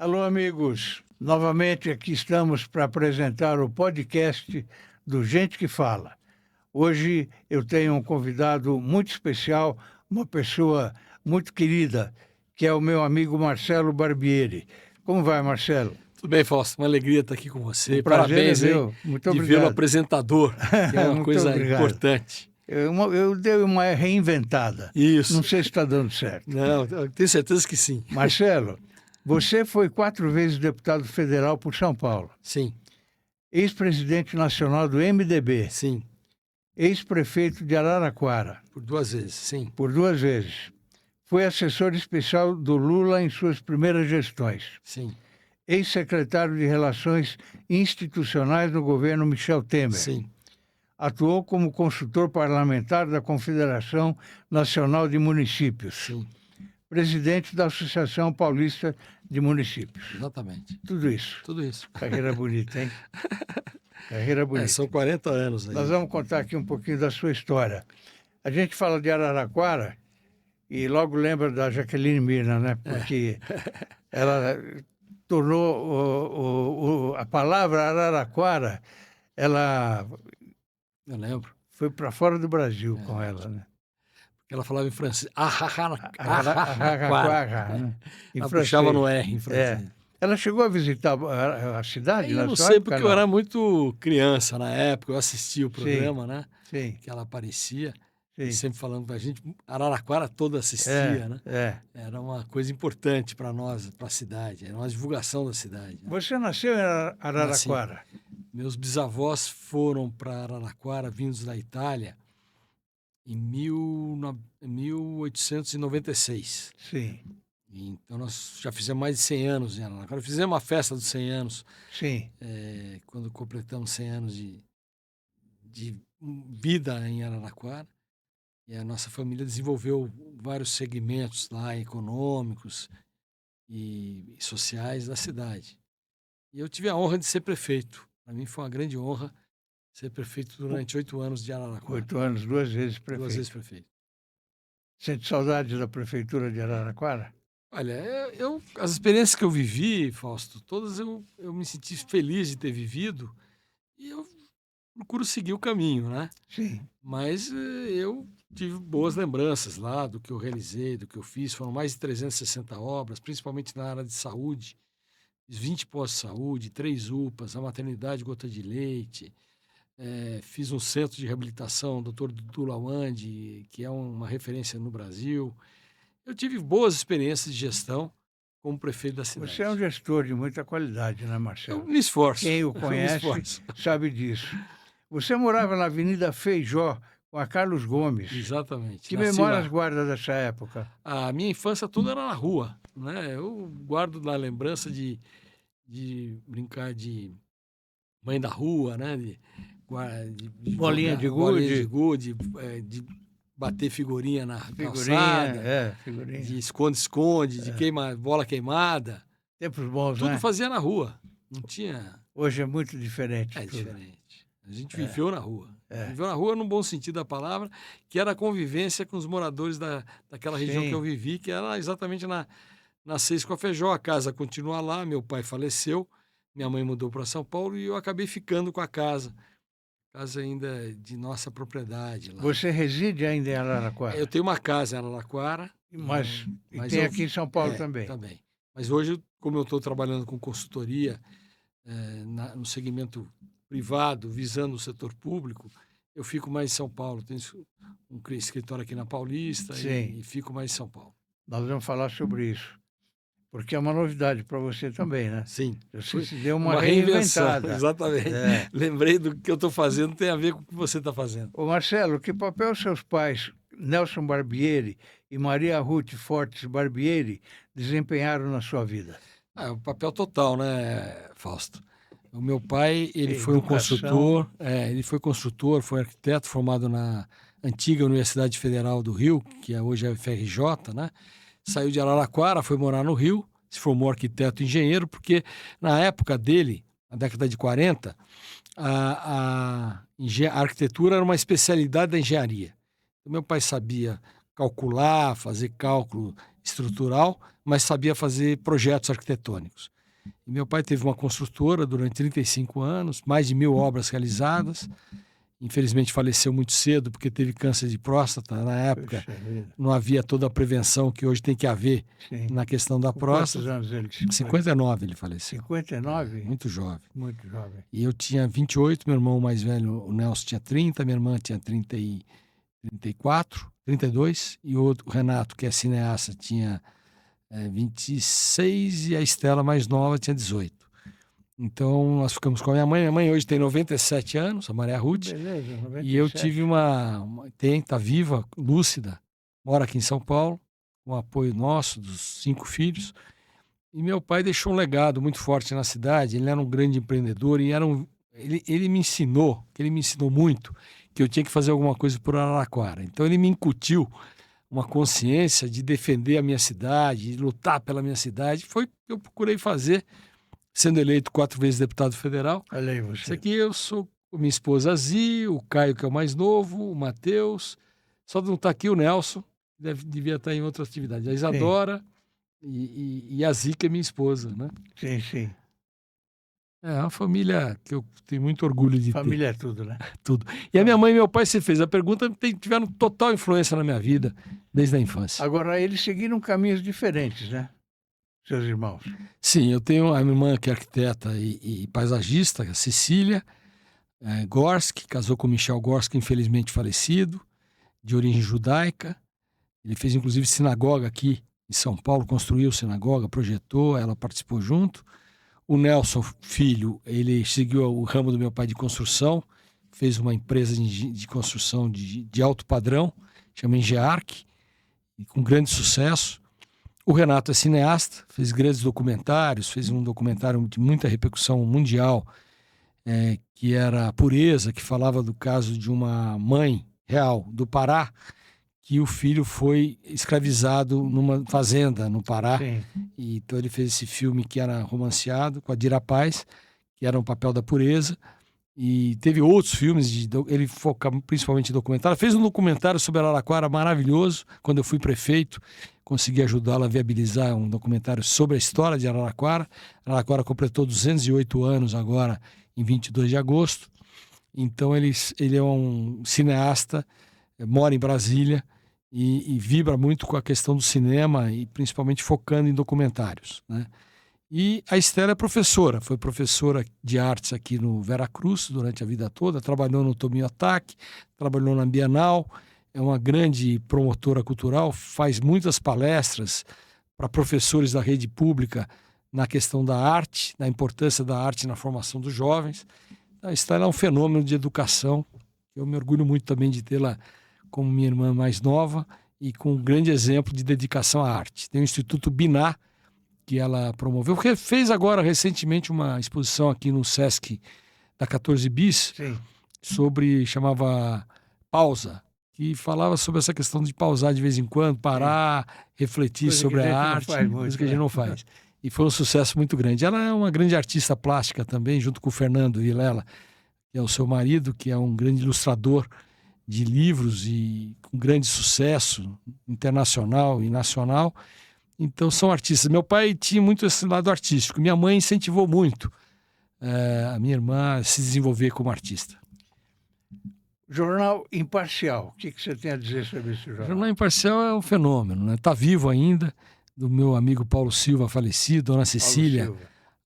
Alô, amigos. Novamente aqui estamos para apresentar o podcast do Gente que Fala. Hoje eu tenho um convidado muito especial, uma pessoa muito querida, que é o meu amigo Marcelo Barbieri. Como vai, Marcelo? Tudo bem, Fausto? Uma alegria estar aqui com você. Um prazer Parabéns, é hein, meu. Muito de vê-lo obrigado. apresentador, que é uma Muito coisa obrigado. importante. Eu dei uma reinventada. Isso. Não sei se está dando certo. Não, eu tenho certeza que sim. Marcelo, você foi 4 vezes deputado federal por São Paulo, Sim, ex-presidente nacional do MDB, sim. ex-prefeito de Araraquara, Por 2 vezes, sim. por 2 vezes. Foi assessor especial do Lula em suas primeiras gestões. Sim, Ex-secretário de Relações Institucionais no governo Michel Temer. sim. Atuou como consultor parlamentar da Confederação Nacional de Municípios. Sim, Presidente da Associação Paulista de Municípios. exatamente. Tudo isso. Tudo isso. Carreira bonita, hein? Carreira bonita. São 40 anos aí. Nós vamos contar aqui um pouquinho da sua história. A gente fala de Araraquara e logo lembra da Jaqueline Mirna, né? Porque ela tornou a palavra Araraquara, ela Eu lembro. foi para fora do Brasil com ela, né? Ela falava em francês. Araraquara, né? Em Ela francês. puxava no R em francês. Ela chegou a visitar a cidade Aí na eu não sua sei, época, porque não? eu era muito criança na época, eu assistia o programa, né? Sim, Que ela aparecia. sim. E sempre falando com a gente, Araraquara toda assistia, né? Era uma coisa importante para nós, para a cidade, era uma divulgação da cidade. Né? Você nasceu em Araraquara? Meus bisavós foram para Araraquara, vindos da Itália, em 1896. Sim, Então nós já fizemos mais de 100 anos em Araraquara. Fizemos uma festa dos 100 anos, sim. quando completamos 100 anos de vida em Araraquara. E a nossa família desenvolveu vários segmentos lá, econômicos e sociais da cidade. E eu tive a honra de ser prefeito. Para mim foi uma grande honra ser prefeito durante 8 anos de Araraquara. 8 anos, 2 vezes prefeito. 2 vezes prefeito. Sente saudade da prefeitura de Araraquara? Olha, as experiências que eu vivi, Fausto, todas eu me senti feliz de ter vivido e eu procuro seguir o caminho, né? Sim. Mas eu tive boas lembranças lá do que eu realizei, do que eu fiz. Foram mais de 360 obras, principalmente na área de saúde. Fiz 20 postos de saúde, 3 UPAs, a maternidade Gota de Leite. Fiz um centro de reabilitação, Dr. Dudu Lawande, que é uma referência no Brasil. Eu tive boas experiências de gestão como prefeito da cidade. Você é um gestor de muita qualidade, né, Eu Marcelo? me esforço. Quem o Eu me conhece esforço. sabe disso. Você morava na Avenida Feijó, com a Carlos Gomes. Exatamente. Que Nasci memórias lá. guarda dessa época? A minha infância toda era na rua, né? Eu guardo na lembrança de brincar de mãe da rua, né? De Bolinha de gude. gude, de bater figurinha na Figurinha, calçada, figurinha. de esconde-esconde, de bola queimada. Tempos bons, Tudo né? fazia na rua. Não tinha... Hoje é muito diferente. É tudo. diferente. A gente viveu na rua. É. Viveu na rua no bom sentido da palavra, que era a convivência com os moradores daquela região Sim. que eu vivi, que era exatamente na 6 com a Feijó. A casa continua lá, meu pai faleceu, minha mãe mudou para São Paulo e eu acabei ficando com a casa. Casa ainda de nossa propriedade lá. Você reside ainda em Araraquara? Eu tenho uma casa em Araraquara. Mas mas tem eu- aqui em São Paulo também. Também. Mas hoje, como eu estou trabalhando com consultoria no segmento privado, visando o setor público, eu fico mais em São Paulo. Tenho um escritório aqui na Paulista Sim. e fico mais em São Paulo. Nós vamos falar sobre isso. Porque é uma novidade para você também, né? Sim. Você se deu uma reinvenção. reinventada. Exatamente. É. Lembrei do que eu estou fazendo, tem a ver com o que você está fazendo. Ô Marcelo, que papel seus pais, Nelson Barbieri e Maria Ruth Fortes Barbieri, desempenharam na sua vida? O papel total, né, Fausto? O meu pai, ele foi um Educação. construtor, foi arquiteto formado na antiga Universidade Federal do Rio, que hoje é a FRJ, né? Saiu de Araraquara, foi morar no Rio, se formou arquiteto e engenheiro, porque na época dele, na década de 40, a arquitetura era uma especialidade da engenharia. O meu pai sabia calcular, fazer cálculo estrutural, mas sabia fazer projetos arquitetônicos. E meu pai teve uma construtora durante 35 anos, mais de 1.000 obras realizadas. Infelizmente faleceu muito cedo porque teve câncer de próstata. Na época Puxa vida. não havia toda a prevenção que hoje tem que haver Sim. na questão da Com quantos próstata. anos ele 59 ele faleceu. 59? Muito jovem. Muito jovem. E eu tinha 28, meu irmão mais velho, o Nelson, tinha 30, minha irmã tinha 34, 32, e o Renato, que é cineasta, tinha 26, e a Estela, mais nova, tinha 18. Então, nós ficamos com a minha mãe. Minha mãe hoje tem 97 anos, a Maria Ruth. Beleza, 97. E eu tive tá viva, lúcida, mora aqui em São Paulo, com o apoio nosso, dos 5 filhos. E meu pai deixou um legado muito forte na cidade. Ele era um grande empreendedor e ele me ensinou muito, que eu tinha que fazer alguma coisa por Araraquara. Então ele me incutiu uma consciência de defender a minha cidade, de lutar pela minha cidade. Foi o que eu procurei fazer, sendo eleito 4 vezes deputado federal. Olha aí você. Isso aqui eu sou com minha esposa Zi, o Caio, que é o mais novo, o Matheus. Só não está aqui o Nelson, devia estar em outra atividade. A Isadora e a Zi, que é minha esposa, né? Sim, sim. É uma família que eu tenho muito orgulho de ter. Família é tudo, né? Tudo. E a minha mãe e meu pai, você fez a pergunta, tiveram total influência na minha vida desde a infância. Agora, eles seguiram caminhos diferentes, né? Seus irmãos. Sim, eu tenho a minha irmã que é arquiteta e paisagista, a Cecília Gorski, casou com Michel Gorski, infelizmente falecido, de origem judaica. Ele fez inclusive sinagoga aqui em São Paulo, construiu sinagoga, projetou, ela participou junto. O Nelson, filho, ele seguiu o ramo do meu pai de construção, fez uma empresa de construção de alto padrão, chama Engearc, e com grande sucesso. O Renato é cineasta, fez grandes documentários, fez um documentário de muita repercussão mundial, que era A Pureza, que falava do caso de uma mãe real do Pará, que o filho foi escravizado numa fazenda no Pará. Sim. E então ele fez esse filme que era romanceado com a Dira Paz, que era um papel da pureza. E teve outros filmes, ele foca principalmente em documentário. Fez um documentário sobre Araraquara maravilhoso. Quando eu fui prefeito, consegui ajudá-lo a viabilizar um documentário sobre a história de Araraquara. Araraquara completou 208 anos agora, em 22 de agosto. Então ele é um cineasta, mora em Brasília e vibra muito com a questão do cinema e principalmente focando em documentários, né? E a Estela é professora, foi professora de artes aqui no Veracruz durante a vida toda, trabalhou no Tomio Ataque, trabalhou na Bienal, é uma grande promotora cultural, faz muitas palestras para professores da rede pública na questão da arte, da importância da arte na formação dos jovens. A Estela é um fenômeno de educação, eu me orgulho muito também de tê-la como minha irmã mais nova e com um grande exemplo de dedicação à arte. Tem o Instituto Biná, que ela promoveu, que fez agora recentemente uma exposição aqui no Sesc da 14 Bis, chamava Pausa, que falava sobre essa questão de pausar de vez em quando, parar, refletir Coisa sobre a arte, coisa que a gente não faz. E foi um sucesso muito grande. Ela é uma grande artista plástica também, junto com o Fernando Vilela, que é o seu marido, que é um grande ilustrador de livros e com grande sucesso internacional e nacional. Então são artistas. Meu pai tinha muito esse lado artístico. Minha mãe incentivou muito a minha irmã a se desenvolver como artista. Jornal Imparcial. O que você tem a dizer sobre esse jornal? O Jornal Imparcial é um fenômeno, né? Está vivo ainda, do meu amigo Paulo Silva falecido, Dona Cecília.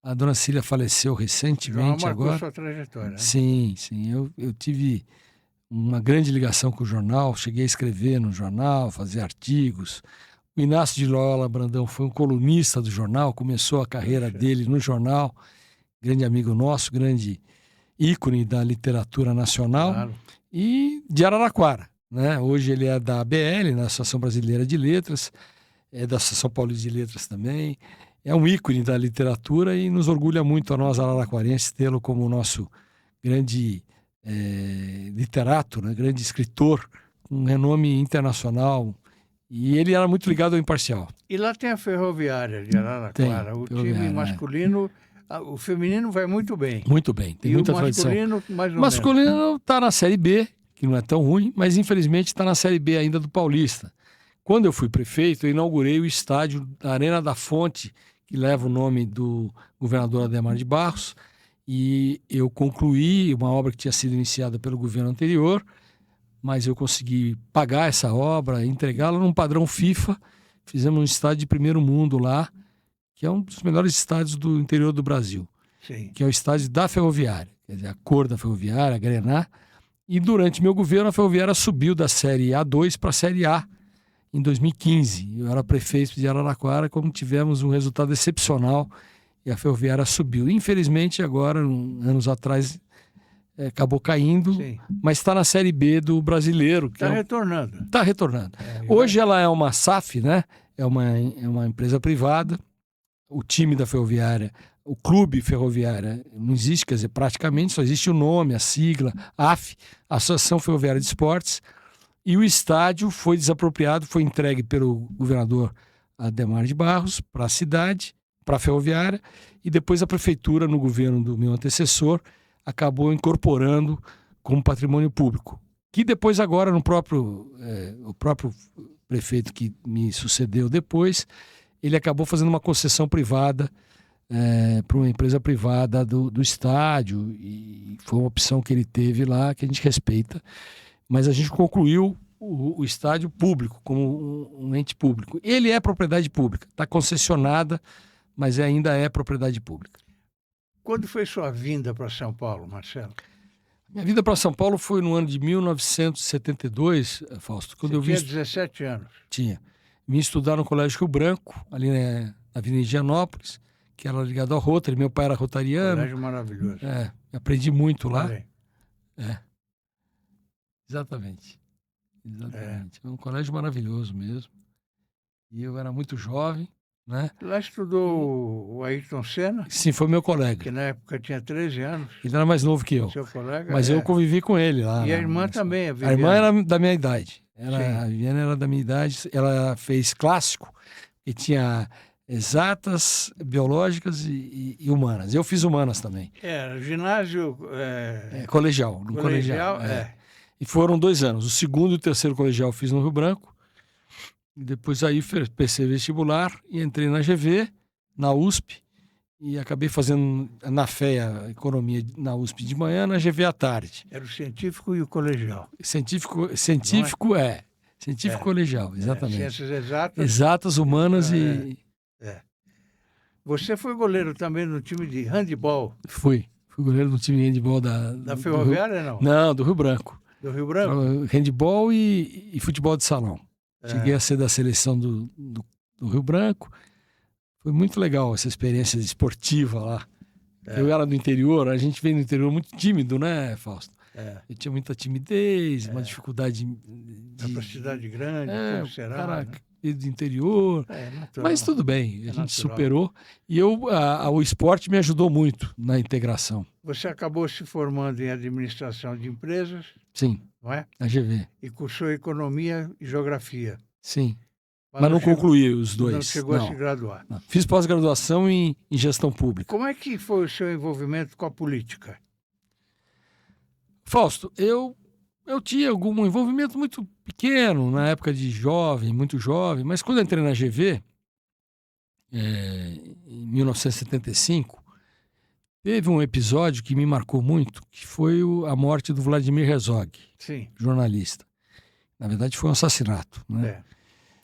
A Dona Cecília faleceu recentemente agora. Sua trajetória, né? Sim. Eu tive uma grande ligação com o jornal, cheguei a escrever no jornal, fazer artigos. O Inácio de Loyola Brandão foi um colunista do jornal, começou a carreira dele no jornal, grande amigo nosso, grande ícone da literatura nacional, claro. E de Araraquara, né? Hoje ele é da ABL, na Associação Brasileira de Letras, é da Associação Paulista de Letras também, é um ícone da literatura e nos orgulha muito a nós araraquarenses tê-lo como o nosso grande literato, né? Grande escritor, com renome internacional. E ele era muito ligado ao Imparcial. E lá tem a Ferroviária de Araraquara. O time masculino, o feminino vai muito bem. Muito bem, tem muita tradição. E o masculino, mais ou menos. O masculino está na Série B, que não é tão ruim, mas infelizmente está na Série B ainda do Paulista. Quando eu fui prefeito, eu inaugurei o estádio da Arena da Fonte, que leva o nome do governador Adhemar de Barros, e eu concluí uma obra que tinha sido iniciada pelo governo anterior, mas eu consegui pagar essa obra, entregá-la num padrão FIFA. Fizemos um estádio de primeiro mundo lá, que é um dos melhores estádios do interior do Brasil, Sim. que é o estádio da Ferroviária, quer dizer, a cor da Ferroviária, a grená. E durante meu governo, a Ferroviária subiu da Série A2 para a Série A em 2015. Eu era prefeito de Araraquara, quando tivemos um resultado excepcional e a Ferroviária subiu. Infelizmente, agora, anos atrás, acabou caindo, Sim. mas está na Série B do Brasileiro. Está retornando. Está retornando. Hoje ela é uma SAF, né? É uma empresa privada. O time da Ferroviária, o clube Ferroviária, não existe, quer dizer, praticamente só existe o nome, a sigla, AF, Associação Ferroviária de Esportes, e o estádio foi desapropriado, foi entregue pelo governador Adhemar de Barros para a cidade, para a Ferroviária, e depois a prefeitura, no governo do meu antecessor, acabou incorporando como patrimônio público. Que depois agora, o próprio prefeito que me sucedeu depois, ele acabou fazendo uma concessão privada para uma empresa privada do estádio, e foi uma opção que ele teve lá, que a gente respeita. Mas a gente concluiu o estádio público, como um ente público. Ele é propriedade pública, está concessionada, mas ainda é propriedade pública. Quando foi sua vinda para São Paulo, Marcelo? Minha vida para São Paulo foi no ano de 1972, Fausto. Quando Você eu tinha 17 anos. Tinha. Vim estudar no Colégio Rio Branco, ali na Avenida Higienópolis, que era ligado ao Rotary. Meu pai era rotariano. Colégio maravilhoso. Aprendi muito lá. Falei. Exatamente. É um colégio maravilhoso mesmo. E eu era muito jovem, né? Lá estudou o Ayrton Senna? Sim, foi meu colega. Que na época tinha 13 anos. Ele era mais novo que eu. Seu colega? Mas eu convivi com ele lá. E a irmã também, a Viviane? A irmã era da minha idade. A Viviane era da minha idade. Ela fez clássico e tinha exatas, biológicas e humanas. Eu fiz humanas também. Ginásio... colegial. No colegial. E foram 2 anos. O segundo e o terceiro colegial eu fiz no Rio Branco. E depois aí prestei vestibular e entrei na GV, na USP. E acabei fazendo na FEA, economia na USP de manhã, na GV à tarde. Era o científico e o colegial. Científico colegial, exatamente. Ciências exatas. Exatas, humanas e... Você foi goleiro também no time de handebol? Fui goleiro do time de handebol da Ferroviária, não? Não, do Rio Branco. Do Rio Branco? Handebol e futebol de salão. Cheguei a ser da seleção do Rio Branco. Foi muito legal essa experiência esportiva lá. Eu era do interior, a gente veio do interior muito tímido, né, Fausto? Eu tinha muita timidez, uma dificuldade É para cidade grande, como será? Cara, né? Do interior. Mas tudo bem, a gente natural. superou. E o esporte me ajudou muito na integração. Você acabou se formando em administração de empresas? Sim, não é? Na GV. E cursou economia e geografia. Sim. Mas não concluí os dois. Não chegou a se graduar. Não. Fiz pós-graduação em gestão pública. Como é que foi o seu envolvimento com a política? Fausto, eu tinha algum envolvimento muito pequeno na época de jovem, muito jovem, mas quando eu entrei na GV, em 1975, teve um episódio que me marcou muito, que foi a morte do Vladimir Herzog, Sim. jornalista. Na verdade, foi um assassinato, né?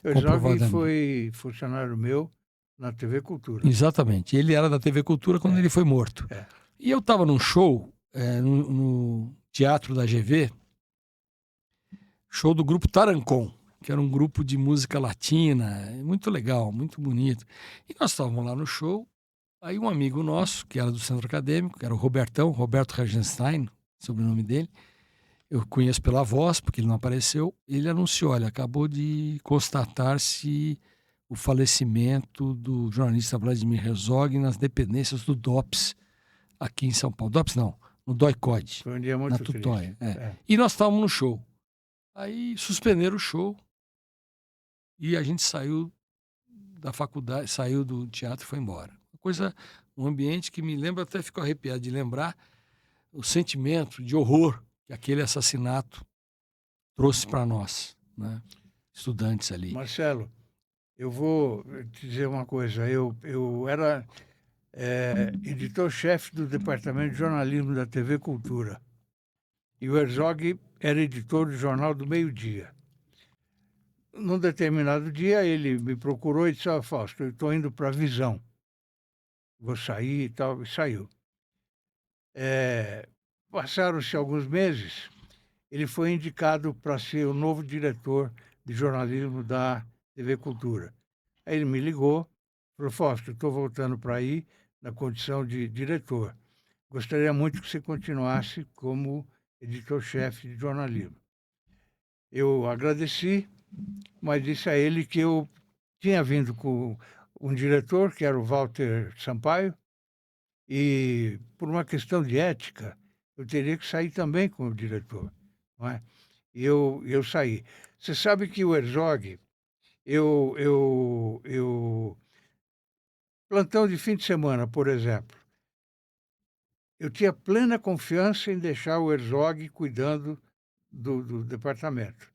Herzog foi funcionário meu na TV Cultura. Exatamente. Ele era da TV Cultura quando ele foi morto. E eu estava num show no teatro da GV, show do grupo Tarancon, que era um grupo de música latina, muito legal, muito bonito. E nós estávamos lá no show, aí um amigo nosso, que era do centro acadêmico, que era o Roberto Regenstein, sobrenome dele, eu conheço pela voz, porque ele não apareceu, ele anunciou, olha, acabou de constatar-se o falecimento do jornalista Vladimir Herzog nas dependências do DOPS, aqui em São Paulo. DOPS não, no DOI-CODE, foi um dia muito na Tutóia. E nós estávamos no show. Aí suspenderam o show e a gente saiu da faculdade, saiu do teatro e foi embora. Um ambiente que me lembra, até fico arrepiado de lembrar, o sentimento de horror que aquele assassinato trouxe para nós, né? Estudantes ali. Marcelo, Eu vou te dizer uma coisa. Eu era editor-chefe do Departamento de Jornalismo da TV Cultura. E o Herzog era editor do Jornal do Meio-Dia. Num determinado dia, ele me procurou e disse: "Ó, Fausto, eu estou indo para a Visão. Vou sair e tal", e saiu. Passaram-se alguns meses, ele foi indicado para ser o novo diretor de jornalismo da TV Cultura. Aí ele me ligou, falou: "Fausto, estou voltando para aí na condição de diretor. Gostaria muito que você continuasse como editor-chefe de jornalismo". Eu agradeci, mas disse a ele que eu tinha vindo com um diretor, que era o Walter Sampaio, e por uma questão de ética, eu teria que sair também com o diretor, não é? E eu saí. Você sabe que o Herzog, eu plantão de fim de semana, por exemplo, eu tinha plena confiança em deixar o Herzog cuidando do departamento.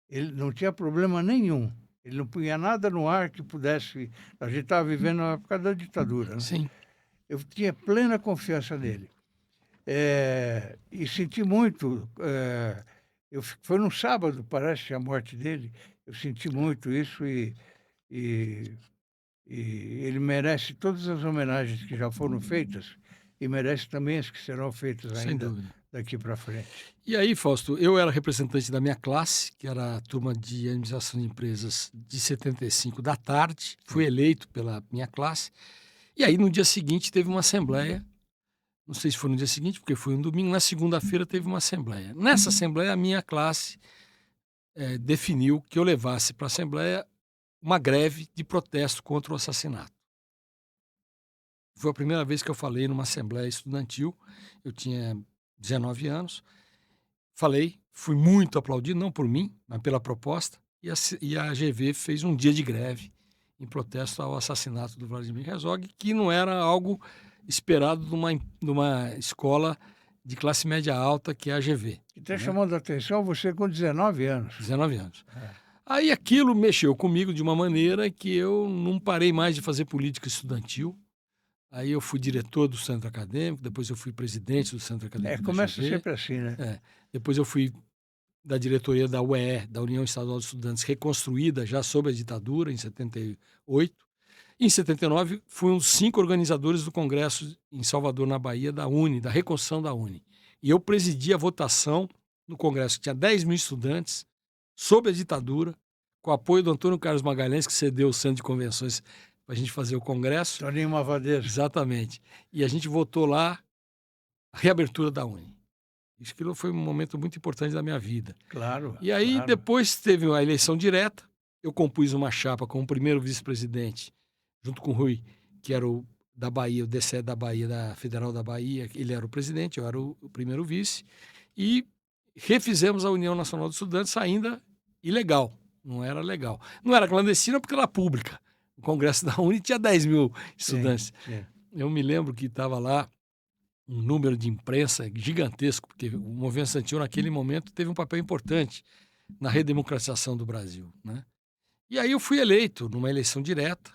Ele não tinha problema nenhum. Ele não punha nada no ar que pudesse. A gente estava vivendo a época da ditadura, né? Sim. Eu tinha plena confiança nele. E senti muito. Foi num sábado, parece, a morte dele. Eu senti muito isso e, e ele merece todas as homenagens que já foram feitas e merece também as que serão feitas Sem ainda dúvida. daqui para frente. E aí, Fausto, eu era representante da minha classe, que era a turma de administração de empresas de 75 da tarde, fui eleito pela minha classe, e aí no dia seguinte teve uma assembleia, não sei se foi no dia seguinte, porque foi um domingo, na segunda-feira teve uma assembleia. Nessa assembleia, a minha classe definiu que eu levasse para a assembleia uma greve de protesto contra o assassinato. Foi a primeira vez que eu falei numa assembleia estudantil, eu tinha 19 anos, falei, fui muito aplaudido, não por mim, mas pela proposta, e a GV fez um dia de greve em protesto ao assassinato do Vladimir Herzog, que não era algo esperado de uma escola de classe média alta, que é a GV. E está Né? chamando a atenção você com 19 anos. 19 anos. Aí aquilo mexeu comigo de uma maneira que eu não parei mais de fazer política estudantil. Aí eu fui diretor do centro acadêmico, depois eu fui presidente do centro acadêmico da Começa GV. sempre assim, né? Depois eu fui da diretoria da UE, da União Estadual dos Estudantes, reconstruída já sob a ditadura, em 78. Em 79, fui um dos 5 organizadores do congresso em Salvador, na Bahia, da UNE, da reconstrução da UNE. E eu presidi a votação no congresso, que tinha 10 mil estudantes, sob a ditadura, com o apoio do Antônio Carlos Magalhães, que cedeu o centro de convenções para a gente fazer o congresso. Toninho Mavadeiro. Exatamente. E a gente votou lá a reabertura da UNE. Aquilo foi um momento muito importante da minha vida. Claro. E aí, claro. depois teve a eleição direta, eu compus uma chapa como primeiro vice-presidente, junto com o Rui, que era o da Bahia, o DCE da Bahia, da Federal da Bahia, ele era o presidente, eu era o primeiro vice, e refizemos a União Nacional dos Estudantes ainda ilegal, não era legal. Não era clandestina porque era pública. O Congresso da UNE tinha 10 mil estudantes. Sim. Eu me lembro que estava lá um número de imprensa gigantesco, porque o movimento estudantil naquele momento teve um papel importante na redemocratização do Brasil, né? E aí eu fui eleito numa eleição direta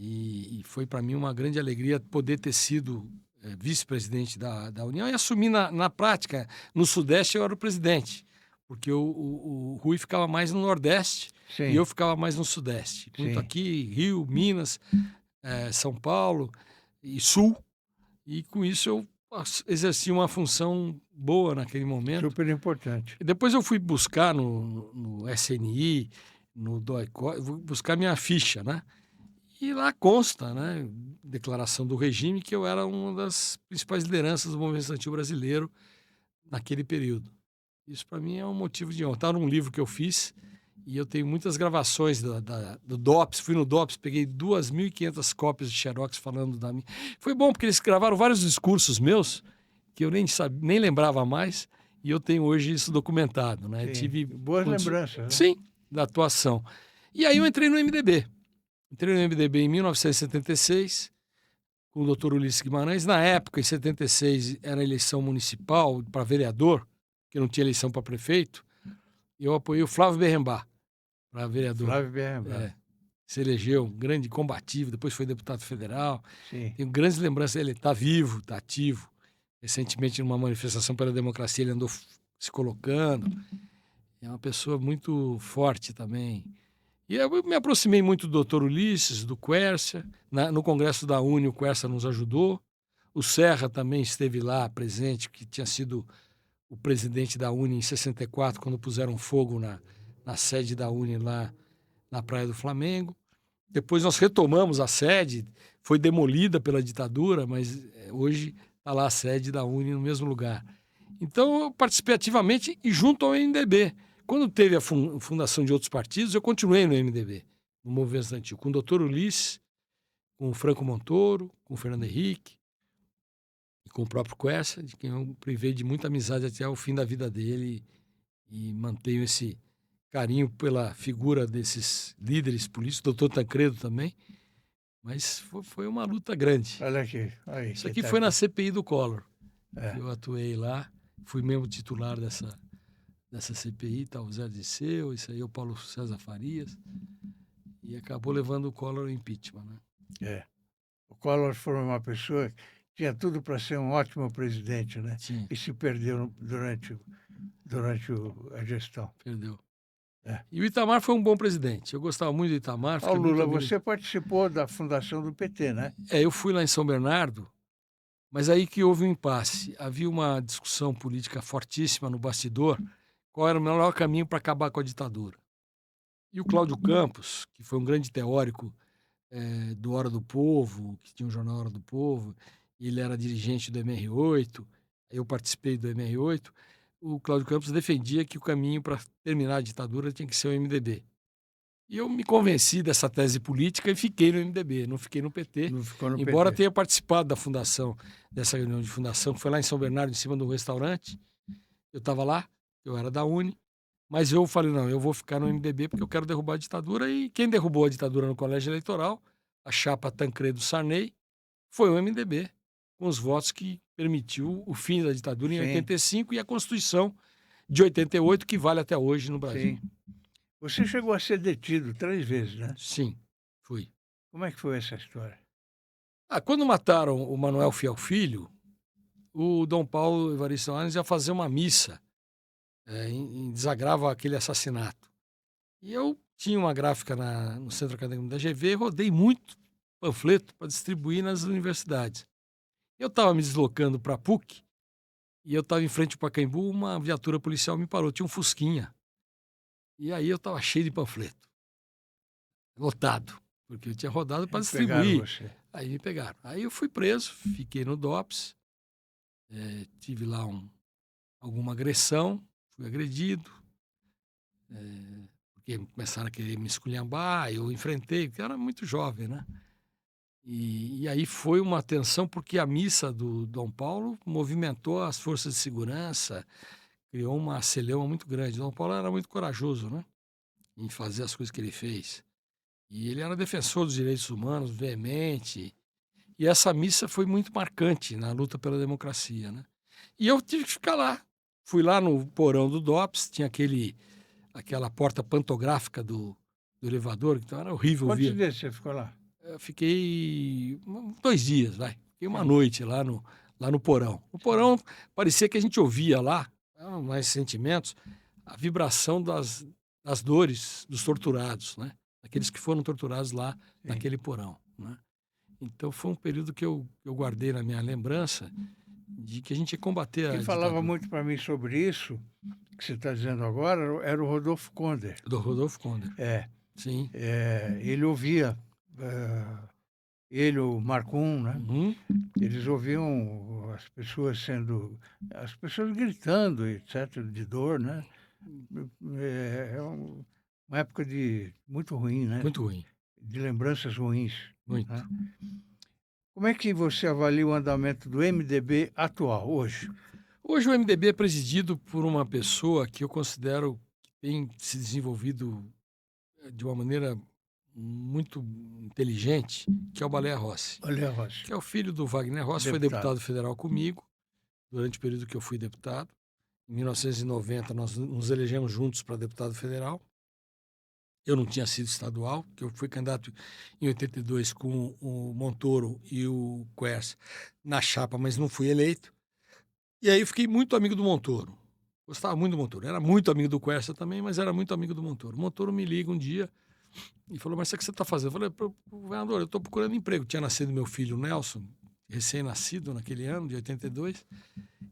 e foi para mim uma grande alegria poder ter sido vice-presidente da União e assumir na prática, no Sudeste eu era o presidente, porque o Rui ficava mais no Nordeste Sim. e eu ficava mais no Sudeste. Muito Sim. aqui, Rio, Minas, São Paulo e Sul. E com isso eu exerci uma função boa naquele momento. Super importante. E depois eu fui buscar no SNI, no DOI-COI, buscar minha ficha, né? E lá consta, né, declaração do regime, que eu era uma das principais lideranças do movimento estudantil brasileiro naquele período. Isso para mim é um motivo de honra. Está num livro que eu fiz e eu tenho muitas gravações do DOPS. Fui no DOPS, peguei 2.500 cópias de xerox falando da minha. Foi bom porque eles gravaram vários discursos meus que eu nem lembrava mais e eu tenho hoje isso documentado, né? Tive boas lembranças. Né? Sim, da atuação. E aí eu entrei no MDB. Entrei no MDB em 1976 com o Dr. Ulisses Guimarães. Na época, em 76, era eleição municipal para vereador, que não tinha eleição para prefeito. E eu apoiei o Flávio Berrembá. para vereador. Flávio Berrembrandt. É, se elegeu um grande combativo, depois foi deputado federal. Sim. Tenho grandes lembranças dele. Está vivo, está ativo. Recentemente, numa manifestação pela democracia, ele andou se colocando. É uma pessoa muito forte também. E eu me aproximei muito do doutor Ulisses, do Quércia. No Congresso da UNE, o Quércia nos ajudou. O Serra também esteve lá presente, que tinha sido o presidente da UNE em 64, quando puseram fogo na sede da UNE lá na Praia do Flamengo. Depois nós retomamos a sede, foi demolida pela ditadura, mas hoje está lá a sede da UNE no mesmo lugar. Então eu participei ativamente e junto ao MDB. Quando teve a fundação de outros partidos, eu continuei no MDB, no Movimento Estudantil, com o doutor Ulisses, com o Franco Montoro, com o Fernando Henrique e com o próprio Quércia, de quem eu privei de muita amizade até o fim da vida dele e mantenho esse carinho pela figura desses líderes políticos, doutor Tancredo também, mas foi uma luta grande. Olha aqui. Aí, Isso aqui foi na CPI do Collor, É. que eu atuei lá, fui membro titular dessa CPI, tá o Zé Disseu, isso aí é o Paulo César Farias, e acabou levando o Collor ao impeachment, né? É. O Collor foi uma pessoa que tinha tudo para ser um ótimo presidente, né? Sim, E se perdeu durante a gestão. perdeu. É. E o Itamar foi um bom presidente. Eu gostava muito do Itamar. Ó, fiquei muito Lula, amigo- você participou da fundação do PT, né? eu fui lá em São Bernardo, mas aí que houve um impasse. Havia uma discussão política fortíssima no bastidor, qual era o melhor caminho para acabar com a ditadura. E o Cláudio Campos, que foi um grande teórico do Hora do Povo, que tinha um jornal Hora do Povo, ele era dirigente do MR8, eu participei do MR8, o Cláudio Campos defendia que o caminho para terminar a ditadura tinha que ser o MDB. E eu me convenci dessa tese política e fiquei no MDB, não fiquei no PT, Não ficou no embora PT. tenha participado da fundação, dessa reunião de fundação, que foi lá em São Bernardo, em cima de um restaurante. Eu estava lá, eu era da UNE, mas eu falei, não, eu vou ficar no MDB porque eu quero derrubar a ditadura, e quem derrubou a ditadura no colégio eleitoral, a chapa Tancredo-Sarney, foi o MDB, com os votos que permitiu o fim da ditadura em Sim. 85 e a Constituição de 88, que vale até hoje no Brasil. Sim. Você chegou a ser detido 3 vezes, né? Sim, fui. Como é que foi essa história? Quando mataram o Manuel Fiel Filho, o Dom Paulo Evaristo Arnes ia fazer uma missa em desagravo àquele assassinato. E eu tinha uma gráfica no Centro Acadêmico da GV, rodei muito panfleto para distribuir nas universidades. Eu estava me deslocando para a PUC e eu estava em frente ao Pacaembu, uma viatura policial me parou, tinha um Fusquinha. E aí eu estava cheio de panfleto, lotado, porque eu tinha rodado para Pegaram distribuir. você. Aí me pegaram. Aí eu fui preso, fiquei no DOPS, tive lá alguma agressão, fui agredido, porque começaram a querer me esculhambar, eu enfrentei, porque eu era muito jovem, né? E aí foi uma tensão, porque a missa do Dom Paulo movimentou as forças de segurança, criou uma celeuma muito grande. Dom Paulo era muito corajoso, né? Em fazer as coisas que ele fez. E ele era defensor dos direitos humanos, veemente. E essa missa foi muito marcante na luta pela democracia, né? E eu tive que ficar lá. Fui lá no porão do DOPS, tinha aquela porta pantográfica do elevador, então era horrível Quantos ver. dias você ficou lá? Eu fiquei 2 dias, vai. Fiquei uma noite lá no porão. O porão parecia que a gente ouvia lá, mais sentimentos, a vibração das dores dos torturados, né? Aqueles que foram torturados lá naquele porão, né? Então foi um período que eu guardei na minha lembrança de que a gente ia combater a Quem falava ditadura. muito para mim sobre isso, que você está dizendo agora, era o Rodolfo Konder. Do Rodolfo Konder. Sim. Ele ouvia, ele, o Marcum, né? Uhum. Eles ouviam as pessoas gritando, etc., de dor, né? É uma época muito ruim, né? Muito ruim. De lembranças ruins. Muito. Né? Como é que você avalia o andamento do MDB atual, hoje? Hoje o MDB é presidido por uma pessoa que eu considero que tem se desenvolvido de uma maneira muito inteligente, que é o Baleia Rossi, Olha, Rocha. que é o filho do Wagner Rossi, foi deputado federal comigo durante o período que eu fui deputado. Em 1990 nós nos elegemos juntos para deputado federal. Eu não tinha sido estadual, que eu fui candidato em 82 com o Montoro e o Quercia na chapa, mas não fui eleito. E aí eu fiquei muito amigo do Montoro. Gostava muito do Montoro. Era muito amigo do Quercia também, mas era muito amigo do Montoro. O Montoro me liga um dia e falou: mas o que você está fazendo? Eu falei: governador, eu estou procurando emprego. Tinha nascido meu filho Nelson, recém-nascido naquele ano, de 82.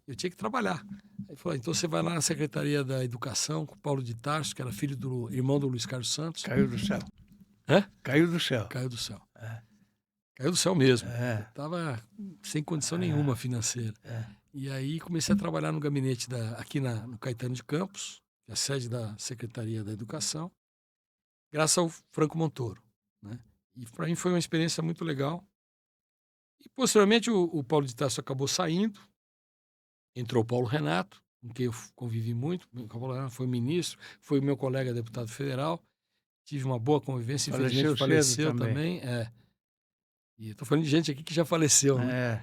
Eu tinha que trabalhar. Aí falou: então você vai lá na Secretaria da Educação com o Paulo de Tarso, que era filho do irmão do Luiz Carlos Santos. Caiu do céu. Hã? Caiu do céu. Caiu do céu. É. Caiu do céu mesmo. É. Eu estava sem condição nenhuma financeira. E aí comecei a trabalhar no gabinete aqui no Caetano de Campos, que é a sede da Secretaria da Educação, graças ao Franco Montoro, né? E para mim foi uma experiência muito legal. E posteriormente o Paulo de Tarso acabou saindo, entrou o Paulo Renato, com quem eu convivi muito. O Paulo Renato foi ministro, foi meu colega deputado federal, tive uma boa convivência, infelizmente faleceu também. E estou falando de gente aqui que já faleceu, né?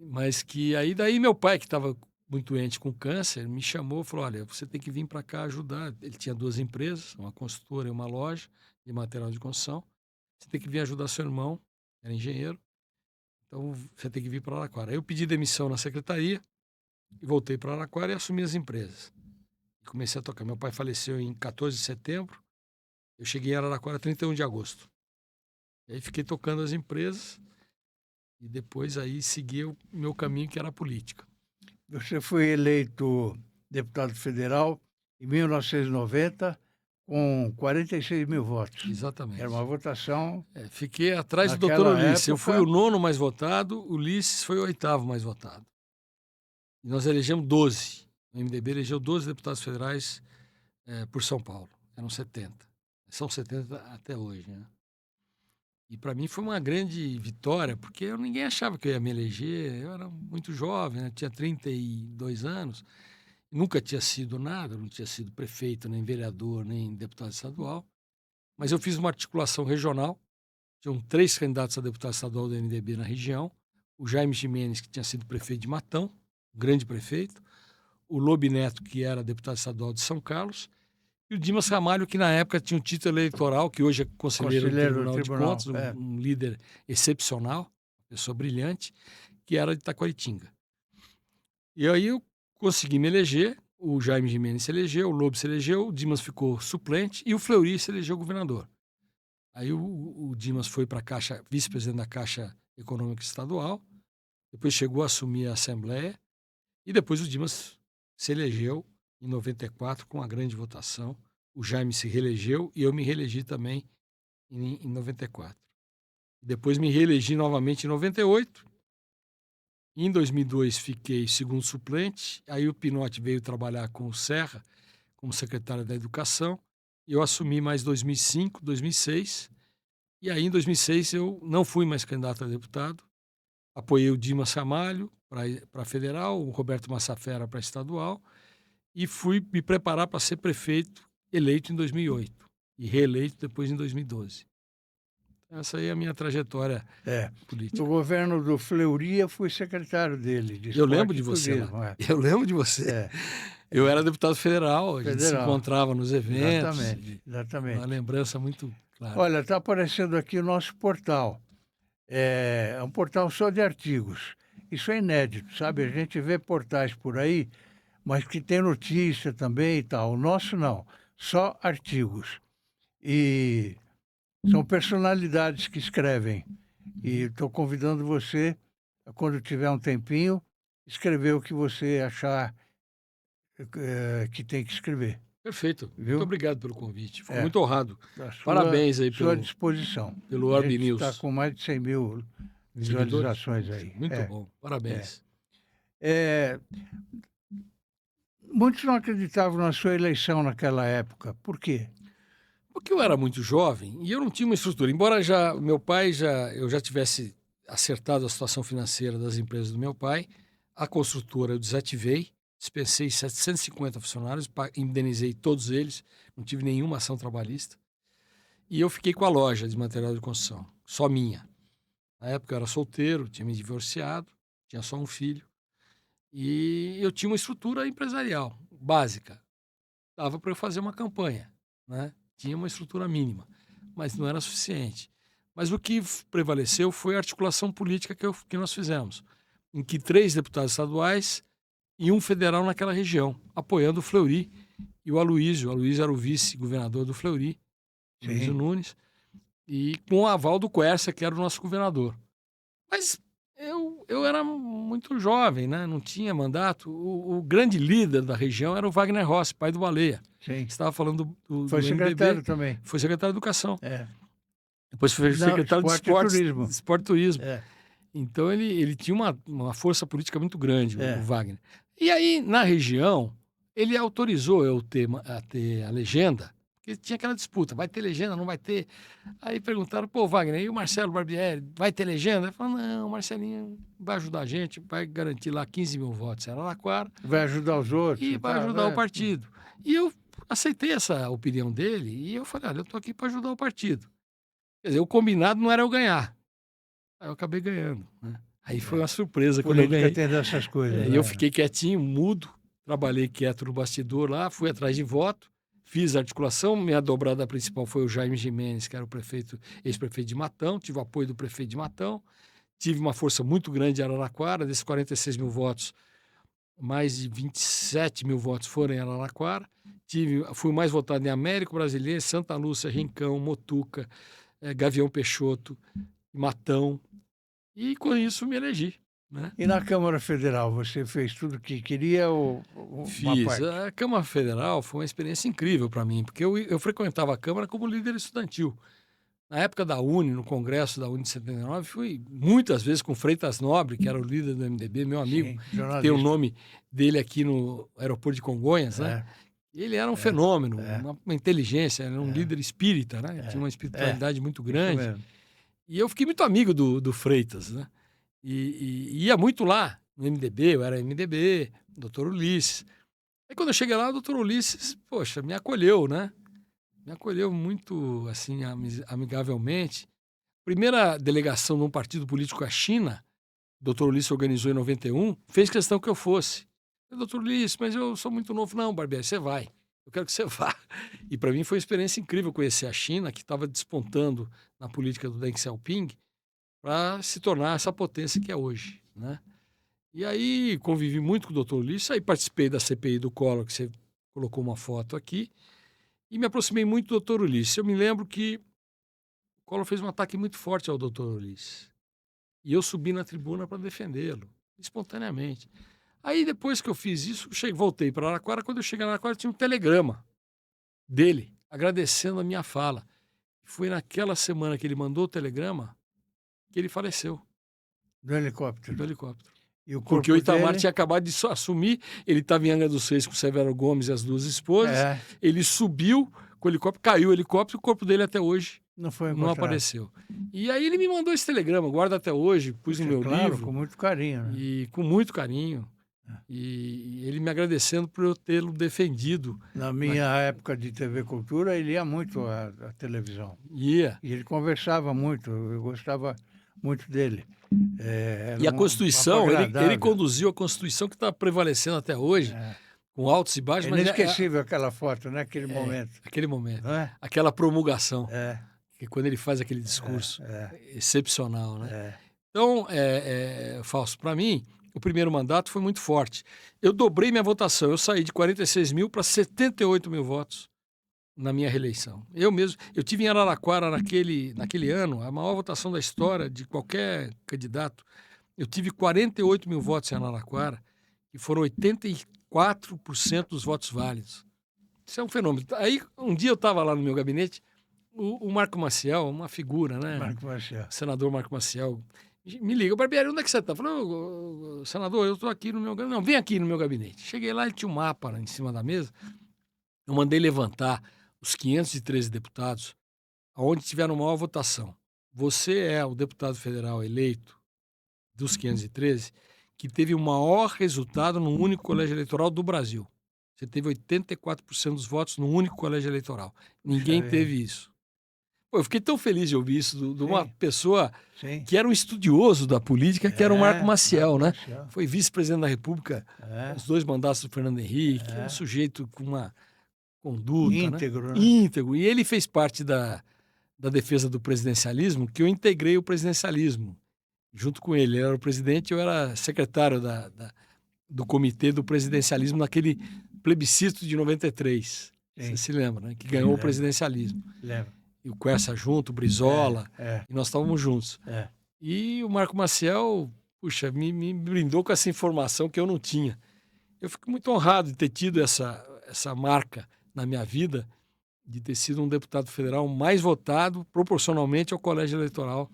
Mas que aí daí meu pai, que estava muito doente com câncer, me chamou e falou: olha, você tem que vir para cá ajudar. Ele tinha 2 empresas, uma construtora e uma loja de material de construção. Você tem que vir ajudar seu irmão, era engenheiro. Então você tem que vir para Araraquara. Aí eu pedi demissão na secretaria e voltei para Araraquara e assumi as empresas. E comecei a tocar. Meu pai faleceu em 14 de setembro. Eu cheguei em Araraquara 31 de agosto. E aí fiquei tocando as empresas e depois aí segui o meu caminho, que era a política. Você foi eleito deputado federal em 1990 com 46 mil votos. Exatamente. Era uma votação... fiquei atrás do naquela doutor Ulisses. época... Eu fui o 9º mais votado, o Ulisses foi o 8º mais votado. E nós elegemos 12. O MDB elegeu 12 deputados federais por São Paulo. Eram 70. São 70 até hoje, né? E para mim foi uma grande vitória, porque ninguém achava que eu ia me eleger. Eu era muito jovem, né? Tinha 32 anos. Nunca tinha sido nada, não tinha sido prefeito, nem vereador, nem deputado estadual. Mas eu fiz uma articulação regional. Tinham 3 candidatos a deputado estadual do MDB na região. O Jaime Gimenez, que tinha sido prefeito de Matão, grande prefeito. O Lobe Neto, que era deputado estadual de São Carlos. E o Dimas Ramalho, que na época tinha um título eleitoral, que hoje é conselheiro do Tribunal de Contas, um líder excepcional, pessoa brilhante, que era de Taquaritinga. E aí eu consegui me eleger, o Jaime Gimenez se elegeu, o Lobe se elegeu, o Dimas ficou suplente e o Fleury se elegeu governador. Aí o Dimas foi para a Caixa, vice-presidente da Caixa Econômica Estadual, depois chegou a assumir a Assembleia e depois o Dimas se elegeu em 94 com uma grande votação. O Jaime se reelegeu e eu me reelegi também em 94. Depois me reelegi novamente em 98. Em 2002 fiquei segundo suplente. Aí o Pinotti veio trabalhar com o Serra como secretário da Educação. E eu assumi mais 2005, 2006. E aí em 2006 eu não fui mais candidato a deputado. Apoiei o Dimas Ramalho para federal, o Roberto Massafera para estadual. E fui me preparar para ser prefeito, eleito em 2008 e reeleito depois em 2012. Essa aí é a minha trajetória política. No governo do Fleury, eu fui secretário dele. Eu lembro de você lá. Eu lembro de você. Eu era deputado federal, a gente se encontrava nos eventos. Exatamente. Uma lembrança muito clara. Olha, está aparecendo aqui o nosso portal. É um portal só de artigos. Isso é inédito, sabe? A gente vê portais por aí, mas que tem notícia também e tal. O nosso não, só artigos. E são personalidades que escrevem. E estou convidando você, quando tiver um tempinho, escrever o que você achar que tem que escrever. Perfeito. Viu? Muito obrigado pelo convite. Fico muito honrado. Parabéns aí sua disposição. Pelo Orb News. Está com mais de 100 mil visualizações aí. Muito bom. Parabéns. Muitos não acreditavam na sua eleição naquela época. Por quê? Porque eu era muito jovem e eu não tinha uma estrutura. Embora meu pai eu já tivesse acertado a situação financeira das empresas do meu pai, a construtora eu desativei, dispensei 750 funcionários, indenizei todos eles, não tive nenhuma ação trabalhista. E eu fiquei com a loja de material de construção, só minha. Na época eu era solteiro, tinha me divorciado, tinha só um filho. E eu tinha uma estrutura empresarial básica. Dava para eu fazer uma campanha, né? tinha uma estrutura mínima, mas não era suficiente. Mas o que prevaleceu foi a articulação política que nós fizemos, em que 3 deputados estaduais e um federal naquela região, apoiando o Fleury e o Aloysio. O Aloysio era o vice-governador do Fleury, Aloysio Nunes, e com o aval do Quércia, que era o nosso governador. Mas eu era muito jovem, né? Não tinha mandato. O grande líder da região era o Wagner Rossi, pai do Baleia. Sim. Você estava falando do Foi secretário MDB, também. foi secretário de Educação. É. Depois foi secretário de Esporte e Turismo. É. Então ele tinha uma força política muito grande, É. o Wagner. E aí, na região, ele autorizou eu a ter a legenda, porque tinha aquela disputa, vai ter legenda, não vai ter? Aí perguntaram, pô, Wagner, e o Marcelo Barbieri, vai ter legenda? Ele falou, não, o Marcelinho vai ajudar a gente, vai garantir lá 15 mil votos em Araraquara. Vai ajudar os outros. E vai ajudar o partido. E eu aceitei essa opinião dele e eu falei, olha, eu tô aqui para ajudar o partido. Quer dizer, o combinado não era eu ganhar. Aí eu acabei ganhando, né? Aí foi uma surpresa quando eu ganhei. Política tem dessas coisas. E eu fiquei quietinho, mudo, trabalhei quieto no bastidor lá, fui atrás de voto, fiz a articulação, minha dobrada principal foi o Jaime Gimenez, que era o ex-prefeito de Matão, tive o apoio do prefeito de Matão, tive uma força muito grande em Araraquara, desses 46 mil votos, mais de 27 mil votos foram em Araraquara, fui o mais votado em Américo Brasileiro, Santa Lúcia, Rincão, Motuca, Gavião Peixoto, Matão, e com isso me elegi. Né? E na Câmara Federal, você fez tudo o que queria ou Fiz. A Câmara Federal foi uma experiência incrível para mim, porque eu frequentava a Câmara como líder estudantil. Na época da UNE, no Congresso da UNE de 79, fui muitas vezes com Freitas Nobre, que era o líder do MDB, meu amigo, tem o nome dele aqui no aeroporto de Congonhas, né? Ele era um fenômeno, uma inteligência, era um líder espírita, né? Tinha uma espiritualidade muito grande. E eu fiquei muito amigo do Freitas, né? E ia muito lá no MDB, eu era MDB, doutor Ulisses. Aí quando eu cheguei lá, o doutor Ulisses, poxa, me acolheu, né? Me acolheu muito, assim, amigavelmente. Primeira delegação de um partido político à China, o doutor Ulisses organizou em 91, fez questão que eu fosse. Eu, doutor Ulisses, mas eu sou muito novo. Não, Barbieri, você vai. Eu quero que você vá. E para mim foi uma experiência incrível conhecer a China, que estava despontando na política do Deng Xiaoping, para se tornar essa potência que é hoje, né? E aí convivi muito com o doutor Ulisses, aí participei da CPI do Collor, que você colocou uma foto aqui, e me aproximei muito do doutor Ulisses. Eu me lembro que o Collor fez um ataque muito forte ao doutor Ulisses, e eu subi na tribuna para defendê-lo, espontaneamente. Aí depois que eu fiz isso, voltei para Araraquara. Quando eu cheguei na Araraquara, tinha um telegrama dele, agradecendo a minha fala. Foi naquela semana que ele mandou o telegrama que ele faleceu. Do helicóptero. Do helicóptero. E o corpo porque o Itamar dele... tinha acabado de assumir, ele estava em Angra dos Reis com o Severo Gomes e as 2 esposas, ele subiu com o helicóptero, caiu o helicóptero, e o corpo dele até hoje não apareceu. E aí ele me mandou esse telegrama, guarda até hoje, pus no meu livro. Com muito carinho. Né? E com muito carinho. E ele me agradecendo por eu tê-lo defendido. Na minha época de TV Cultura, ele ia muito à televisão. Ia. E ele conversava muito, eu gostava muito dele. E a Constituição, ele conduziu a Constituição que está prevalecendo até hoje, com altos e baixos. É inesquecível aquela foto, né? Aquele momento. Aquele momento. Aquela promulgação. Que quando ele faz aquele discurso excepcional, né? Então, Fausto, para mim, o primeiro mandato foi muito forte. Eu dobrei minha votação, eu saí de 46 mil para 78 mil votos na minha reeleição. Eu tive em Araraquara naquele ano, a maior votação da história de qualquer candidato. Eu tive 48 mil votos em Araraquara, que foram 84% dos votos válidos. Isso é um fenômeno. Aí, um dia eu estava lá no meu gabinete, o Marco Maciel, uma figura, né? Marco Maciel. O senador Marco Maciel me liga, Barbieri, onde é que você está? Falei, senador, eu estou aqui no meu gabinete. Não, vem aqui no meu gabinete. Cheguei lá, ele tinha um mapa em cima da mesa. Eu mandei levantar os 513 deputados onde tiveram maior votação. Você é o deputado federal eleito dos 513 que teve o maior resultado num único colégio eleitoral do Brasil. Você teve 84% dos votos num único colégio eleitoral. Ninguém teve isso. Pô, eu fiquei tão feliz de ouvir isso de uma pessoa que era um estudioso da política, que era o Marco Maciel, né? Foi vice-presidente da República, os 2 mandatos do Fernando Henrique, um sujeito com conduta, Íntegro, né? Íntegro. E ele fez parte da defesa do presidencialismo, que eu integrei o presidencialismo junto com ele. Ele era o presidente, eu era secretário do comitê do presidencialismo naquele plebiscito de 93. Sim. Você se lembra, né? Que Sim, ganhou o lembro. presidencialismo. Lembro. E o Quercia junto, o Brizola, É, e nós estávamos juntos. é. E o Marco Maciel, puxa, me brindou com essa informação que eu não tinha. Eu fico muito honrado de ter tido essa marca na minha vida, de ter sido um deputado federal mais votado proporcionalmente ao colégio eleitoral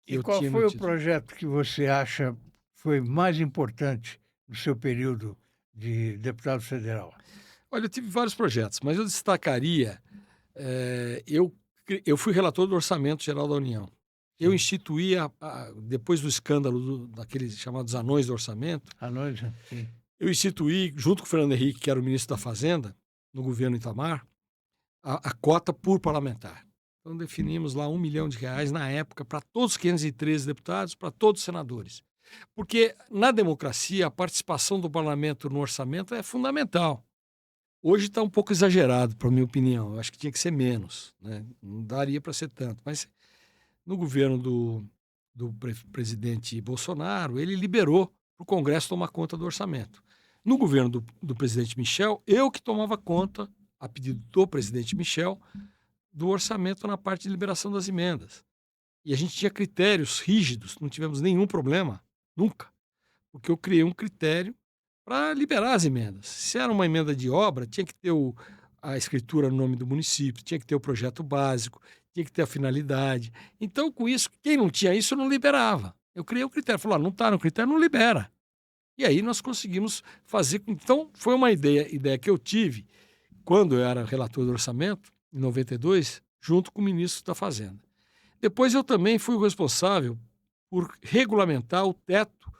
que E eu qual tinha foi no o título. projeto que você acha foi mais importante no seu período de deputado federal? Olha, eu tive vários projetos, mas eu destacaria, eu fui relator do Orçamento Geral da União. Eu Sim. instituí, depois do escândalo daqueles chamados anões do orçamento, À noite? Sim. eu instituí, junto com o Fernando Henrique, que era o ministro da Fazenda, no governo Itamar, a cota por parlamentar. Então definimos lá R$1 milhão na época para todos os 513 deputados, para todos os senadores. Porque na democracia a participação do parlamento no orçamento é fundamental. Hoje está um pouco exagerado, para minha opinião. Eu acho que tinha que ser menos, né? Não daria para ser tanto. Mas no governo do presidente Bolsonaro, ele liberou para o Congresso tomar conta do orçamento. No governo do presidente Michel, eu que tomava conta, a pedido do presidente Michel, do orçamento na parte de liberação das emendas. E a gente tinha critérios rígidos, não tivemos nenhum problema, nunca, porque eu criei um critério para liberar as emendas. Se era uma emenda de obra, tinha que ter a escritura no nome do município, tinha que ter o projeto básico, tinha que ter a finalidade. Então, com isso, quem não tinha isso não liberava. Eu criei o critério, falei, não está no critério, não libera. E aí nós conseguimos fazer. Então, foi uma ideia que eu tive quando eu era relator do orçamento, em 92, junto com o ministro da Fazenda. Depois eu também fui o responsável por regulamentar o teto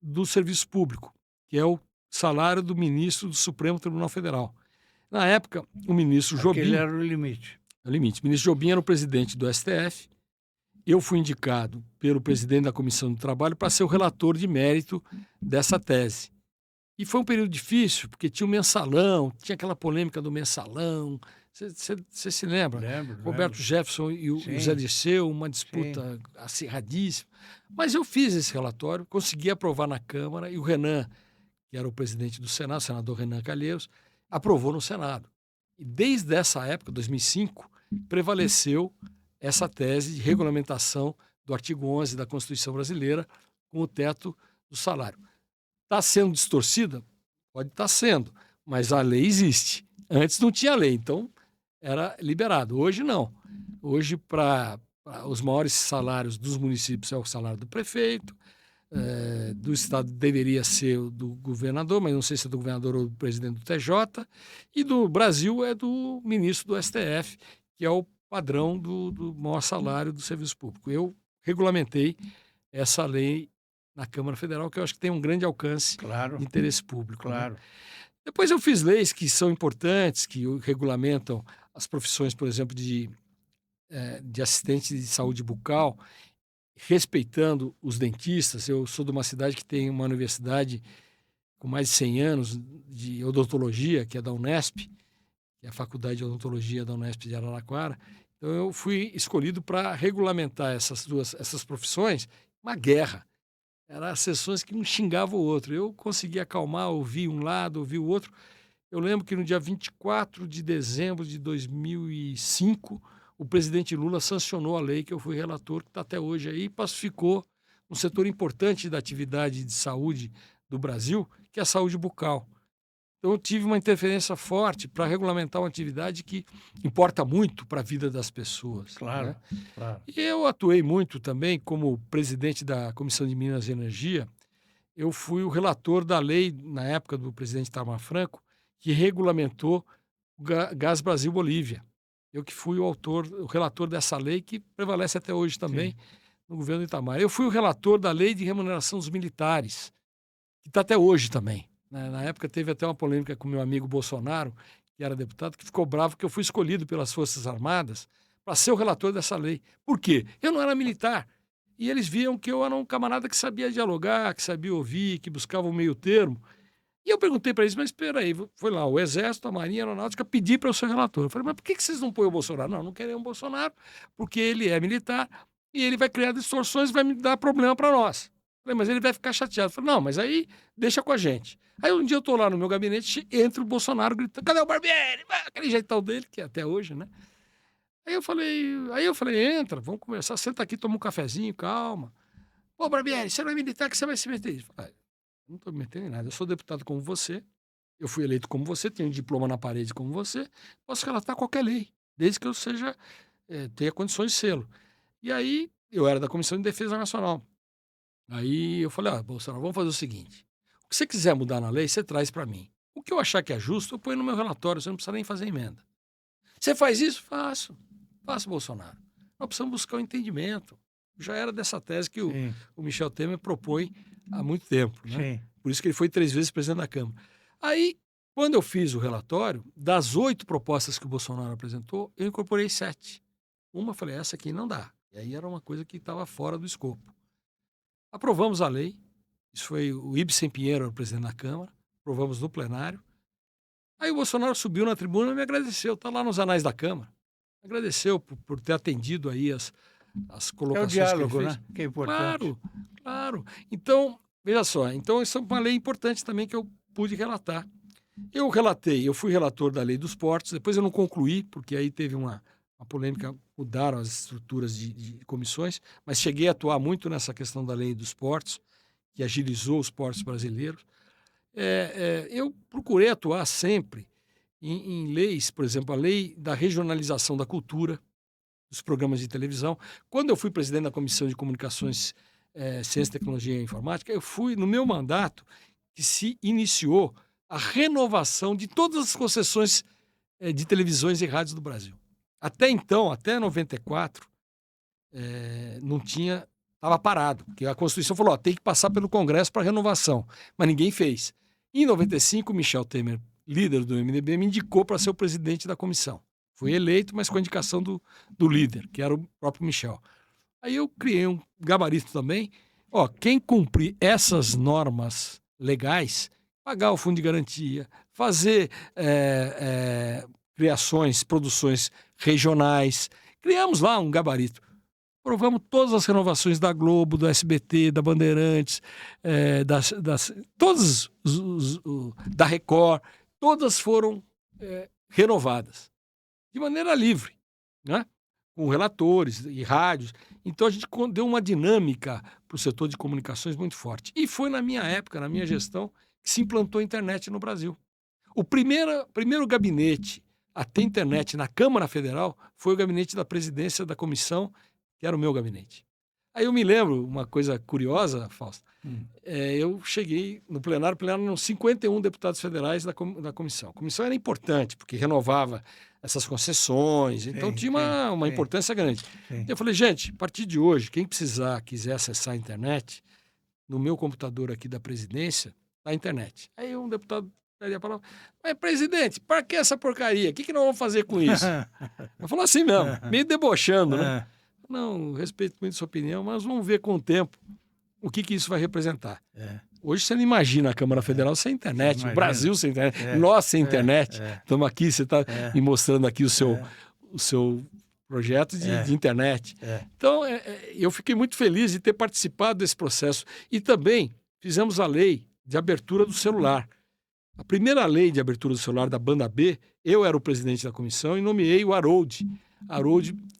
do serviço público, que é o salário do ministro do Supremo Tribunal Federal. Na época, o ministro Jobim... Aquele era o limite. O limite. O ministro Jobim era o presidente do STF. Eu fui indicado pelo presidente da Comissão do Trabalho para ser o relator de mérito dessa tese. E foi um período difícil, porque tinha o mensalão, tinha aquela polêmica do mensalão. Você se lembra? Lembro. Roberto Jefferson e o Zé Dirceu, uma disputa acirradíssima. Mas eu fiz esse relatório, consegui aprovar na Câmara, e o Renan, que era o presidente do Senado, o senador Renan Calheiros, aprovou no Senado. E desde essa época, 2005, prevaleceu essa tese de regulamentação do artigo 11 da Constituição Brasileira com o teto do salário. Está sendo distorcida? Pode estar sendo, mas a lei existe. Antes não tinha lei, então era liberado. Hoje não. Hoje, para os maiores salários dos municípios é o salário do prefeito, do estado deveria ser o do governador, mas não sei se é do governador ou do presidente do TJ, e do Brasil é do ministro do STF, que é o padrão do maior salário do serviço público. Eu regulamentei essa lei na Câmara Federal, que eu acho que tem um grande alcance de interesse público. Claro. Né? Depois eu fiz leis que são importantes, que regulamentam as profissões, por exemplo, de assistente de saúde bucal, respeitando os dentistas. Eu sou de uma cidade que tem uma universidade com mais de 100 anos de odontologia, que é da Unesp, que é a Faculdade de Odontologia da Unesp de Araraquara. Então eu fui escolhido para regulamentar essas profissões, uma guerra. Eram sessões que um xingava o outro. Eu conseguia acalmar, ouvir um lado, ouvir o outro. Eu lembro que no dia 24 de dezembro de 2005, o presidente Lula sancionou a lei que eu fui relator, que está até hoje aí, e pacificou um setor importante da atividade de saúde do Brasil, que é a saúde bucal. Então eu tive uma interferência forte para regulamentar uma atividade que importa muito para a vida das pessoas. Claro, né? claro. E eu atuei muito também como presidente da Comissão de Minas e Energia. Eu fui o relator da lei, na época do presidente Itamar Franco, que regulamentou o Gás Brasil-Bolívia. Eu que fui o relator dessa lei, que prevalece até hoje também no governo Itamar. Eu fui o relator da lei de remuneração dos militares, que está até hoje também. Na época teve até uma polêmica com meu amigo Bolsonaro, que era deputado, que ficou bravo que eu fui escolhido pelas Forças Armadas para ser o relator dessa lei. Por quê? Eu não era militar. E eles viam que eu era um camarada que sabia dialogar, que sabia ouvir, que buscava o meio termo. E eu perguntei para eles, mas espera aí, foi lá o Exército, a Marinha, a Aeronáutica, pedir para eu ser relator. Eu falei, mas por que vocês não põem o Bolsonaro? Não querem o Bolsonaro, porque ele é militar e ele vai criar distorções e vai me dar problema para nós. Eu falei, mas ele vai ficar chateado. Eu falei, não, mas aí deixa com a gente. Aí um dia eu tô lá no meu gabinete, entra o Bolsonaro gritando, cadê o Barbieri? Aquele jeitão dele, que é até hoje, né? Aí eu falei, entra, vamos conversar, senta aqui, toma um cafezinho, calma. Pô, Barbieri, você não é militar, que você vai se meter? Eu falei, não estou me metendo em nada, eu sou deputado como você, eu fui eleito como você, tenho um diploma na parede como você, posso relatar qualquer lei, desde que eu seja, tenha condições de sê-lo. E aí, eu era da Comissão de Defesa Nacional. Aí eu falei, Bolsonaro, vamos fazer o seguinte, o que você quiser mudar na lei, você traz para mim. O que eu achar que é justo, eu ponho no meu relatório, você não precisa nem fazer emenda. Você faz isso? Faço, Bolsonaro. Nós precisamos buscar o entendimento. Já era dessa tese que o Michel Temer propõe há muito tempo, né? Sim. Por isso que ele foi 3 vezes presidente da Câmara. Aí, quando eu fiz o relatório, das 8 propostas que o Bolsonaro apresentou, eu incorporei 7. Uma, falei, essa aqui não dá. E aí era uma coisa que estava fora do escopo. Aprovamos a lei. Isso foi o Ibsen Pinheiro, o presidente da Câmara. Aprovamos no plenário. Aí o Bolsonaro subiu na tribuna e me agradeceu. Está lá nos anais da Câmara. Agradeceu por ter atendido aí as É o colocações diálogo, que ele fez. né? Que é importante. Claro, claro. Então, veja só, então isso é uma lei importante também que eu pude relatar. Eu fui relator da lei dos portos, depois eu não concluí, porque aí teve uma polêmica, mudaram as estruturas de comissões, mas cheguei a atuar muito nessa questão da lei dos portos, que agilizou os portos brasileiros. Eu procurei atuar sempre em leis, por exemplo, a lei da regionalização da cultura, dos programas de televisão. Quando eu fui presidente da Comissão de Comunicações, Ciência, Tecnologia e Informática, eu fui no meu mandato que se iniciou a renovação de todas as concessões de televisões e rádios do Brasil. Até então, até 94, não tinha, estava parado, porque a Constituição falou, tem que passar pelo Congresso para renovação, mas ninguém fez. Em 95, Michel Temer, líder do MDB, me indicou para ser o presidente da comissão. Fui eleito, mas com a indicação do líder, que era o próprio Michel. Aí eu criei um gabarito também. Quem cumprir essas normas legais, pagar o fundo de garantia, fazer criações, produções regionais. Criamos lá um gabarito. Aprovamos todas as renovações da Globo, do SBT, da Bandeirantes, todas da Record, todas foram renovadas de maneira livre, né? Com relatores e rádios. Então a gente deu uma dinâmica para o setor de comunicações muito forte. E foi na minha época, na minha gestão, que se implantou a internet no Brasil. O primeiro gabinete a ter internet na Câmara Federal foi o gabinete da presidência da comissão, que era o meu gabinete. Aí eu me lembro, uma coisa curiosa, Fausto, eu cheguei no plenário eram 51 deputados federais da comissão. A comissão era importante, porque renovava essas concessões, então tinha uma importância grande. Eu falei, gente, a partir de hoje, quem quiser acessar a internet, no meu computador aqui da presidência, a internet. Aí um deputado pede a palavra, mas presidente, para que essa porcaria? O que nós vamos fazer com isso? Eu falo assim mesmo, meio debochando, né? Não, respeito muito sua opinião, mas vamos ver com o tempo o que isso vai representar. Hoje você não imagina a Câmara Federal sem internet, o Brasil sem internet, nós sem internet. Estamos aqui, você está me mostrando aqui o seu projeto de internet. Então, eu fiquei muito feliz de ter participado desse processo. E também fizemos a lei de abertura do celular. A primeira lei de abertura do celular da banda B, eu era o presidente da comissão e nomeei o Harold,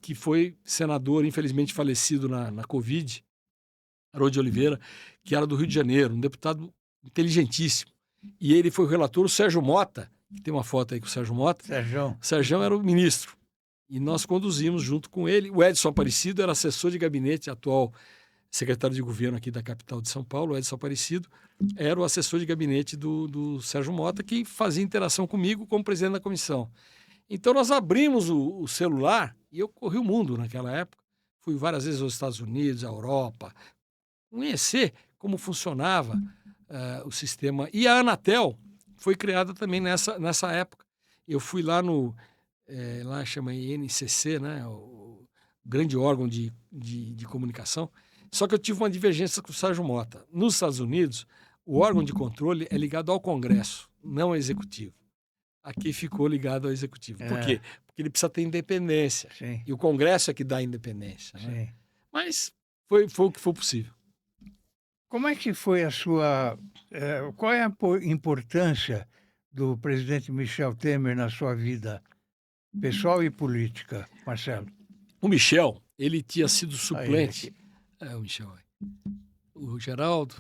que foi senador, infelizmente falecido na Covid, Harold Oliveira, que era do Rio de Janeiro, um deputado inteligentíssimo. E ele foi o relator, o Sérgio Mota, que tem uma foto aí com o Sérgio Mota. Sérgio era o ministro. E nós conduzimos junto com ele. O Edson Aparecido era assessor de gabinete, atual secretário de governo aqui da capital de São Paulo. O Edson Aparecido era o assessor de gabinete do Sérgio Mota, que fazia interação comigo como presidente da comissão. Então nós abrimos o celular e eu corri o mundo naquela época. Fui várias vezes aos Estados Unidos, à Europa, conhecer como funcionava o sistema. E a Anatel foi criada também nessa época. Eu fui lá lá chama INCC, né? O grande órgão de comunicação. Só que eu tive uma divergência com o Sérgio Mota. Nos Estados Unidos, o órgão de controle é ligado ao Congresso, não ao Executivo. Aqui ficou ligado ao Executivo. Por quê? Porque ele precisa ter independência. Sim, E o Congresso é que dá a independência. Né? sim. Mas foi o que foi possível. Como é que foi a sua... qual é a importância do presidente Michel Temer na sua vida pessoal e política, Marcelo? O Michel, ele tinha sido Ah, ele suplente. aqui. O Michel. O Geraldo,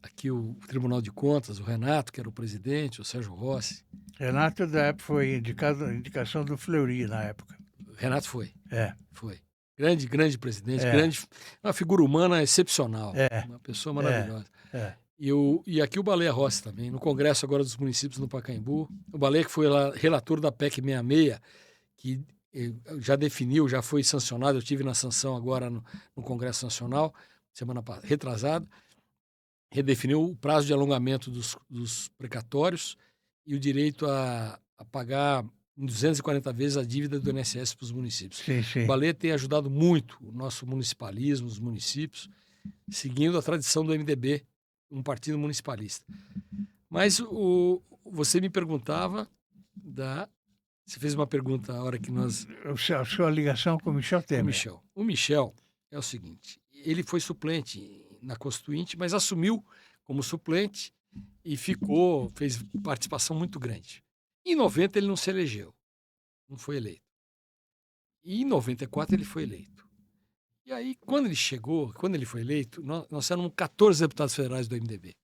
aqui o Tribunal de Contas, o Renato, que era o presidente, o Sérgio Rossi. Renato, da época, foi indicação do Fleury na época. Renato foi. É. Foi. Grande presidente, É. uma figura humana excepcional. É. Uma pessoa maravilhosa. É. E aqui o Baleia Rossi também, no Congresso agora dos Municípios no Pacaembu. O Baleia que foi lá, relator da PEC 66, que já definiu, já foi sancionado, eu tive na sanção agora no Congresso Nacional, semana passada, retrasada, redefiniu o prazo de alongamento dos precatórios e o direito a pagar em 240 vezes a dívida do INSS para os municípios. Sim, sim. O Baleia tem ajudado muito o nosso municipalismo, os municípios, seguindo a tradição do MDB, um partido municipalista. Mas você me perguntava Você fez uma pergunta a hora que nós... A sua ligação com o Michel Temer. O Michel é o seguinte, ele foi suplente na Constituinte, mas assumiu como suplente e fez participação muito grande. Em 90 ele não se elegeu, não foi eleito. E em 94 ele foi eleito. E aí, quando ele foi eleito, nós éramos 14 deputados federais do MDB.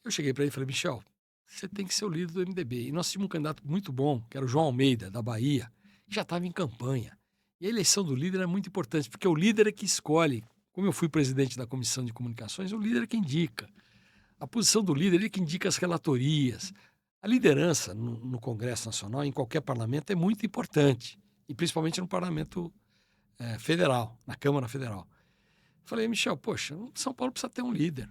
Eu cheguei para ele e falei, Michel, você tem que ser o líder do MDB. E nós tínhamos um candidato muito bom, que era o João Almeida, da Bahia, que já estava em campanha. E a eleição do líder é muito importante, porque o líder é que escolhe. Como eu fui presidente da Comissão de Comunicações, o líder é que indica. A posição do líder é que indica as relatorias. A liderança no Congresso Nacional, em qualquer parlamento, é muito importante. E principalmente no parlamento federal, na Câmara Federal. Falei, Michel, poxa, São Paulo precisa ter um líder.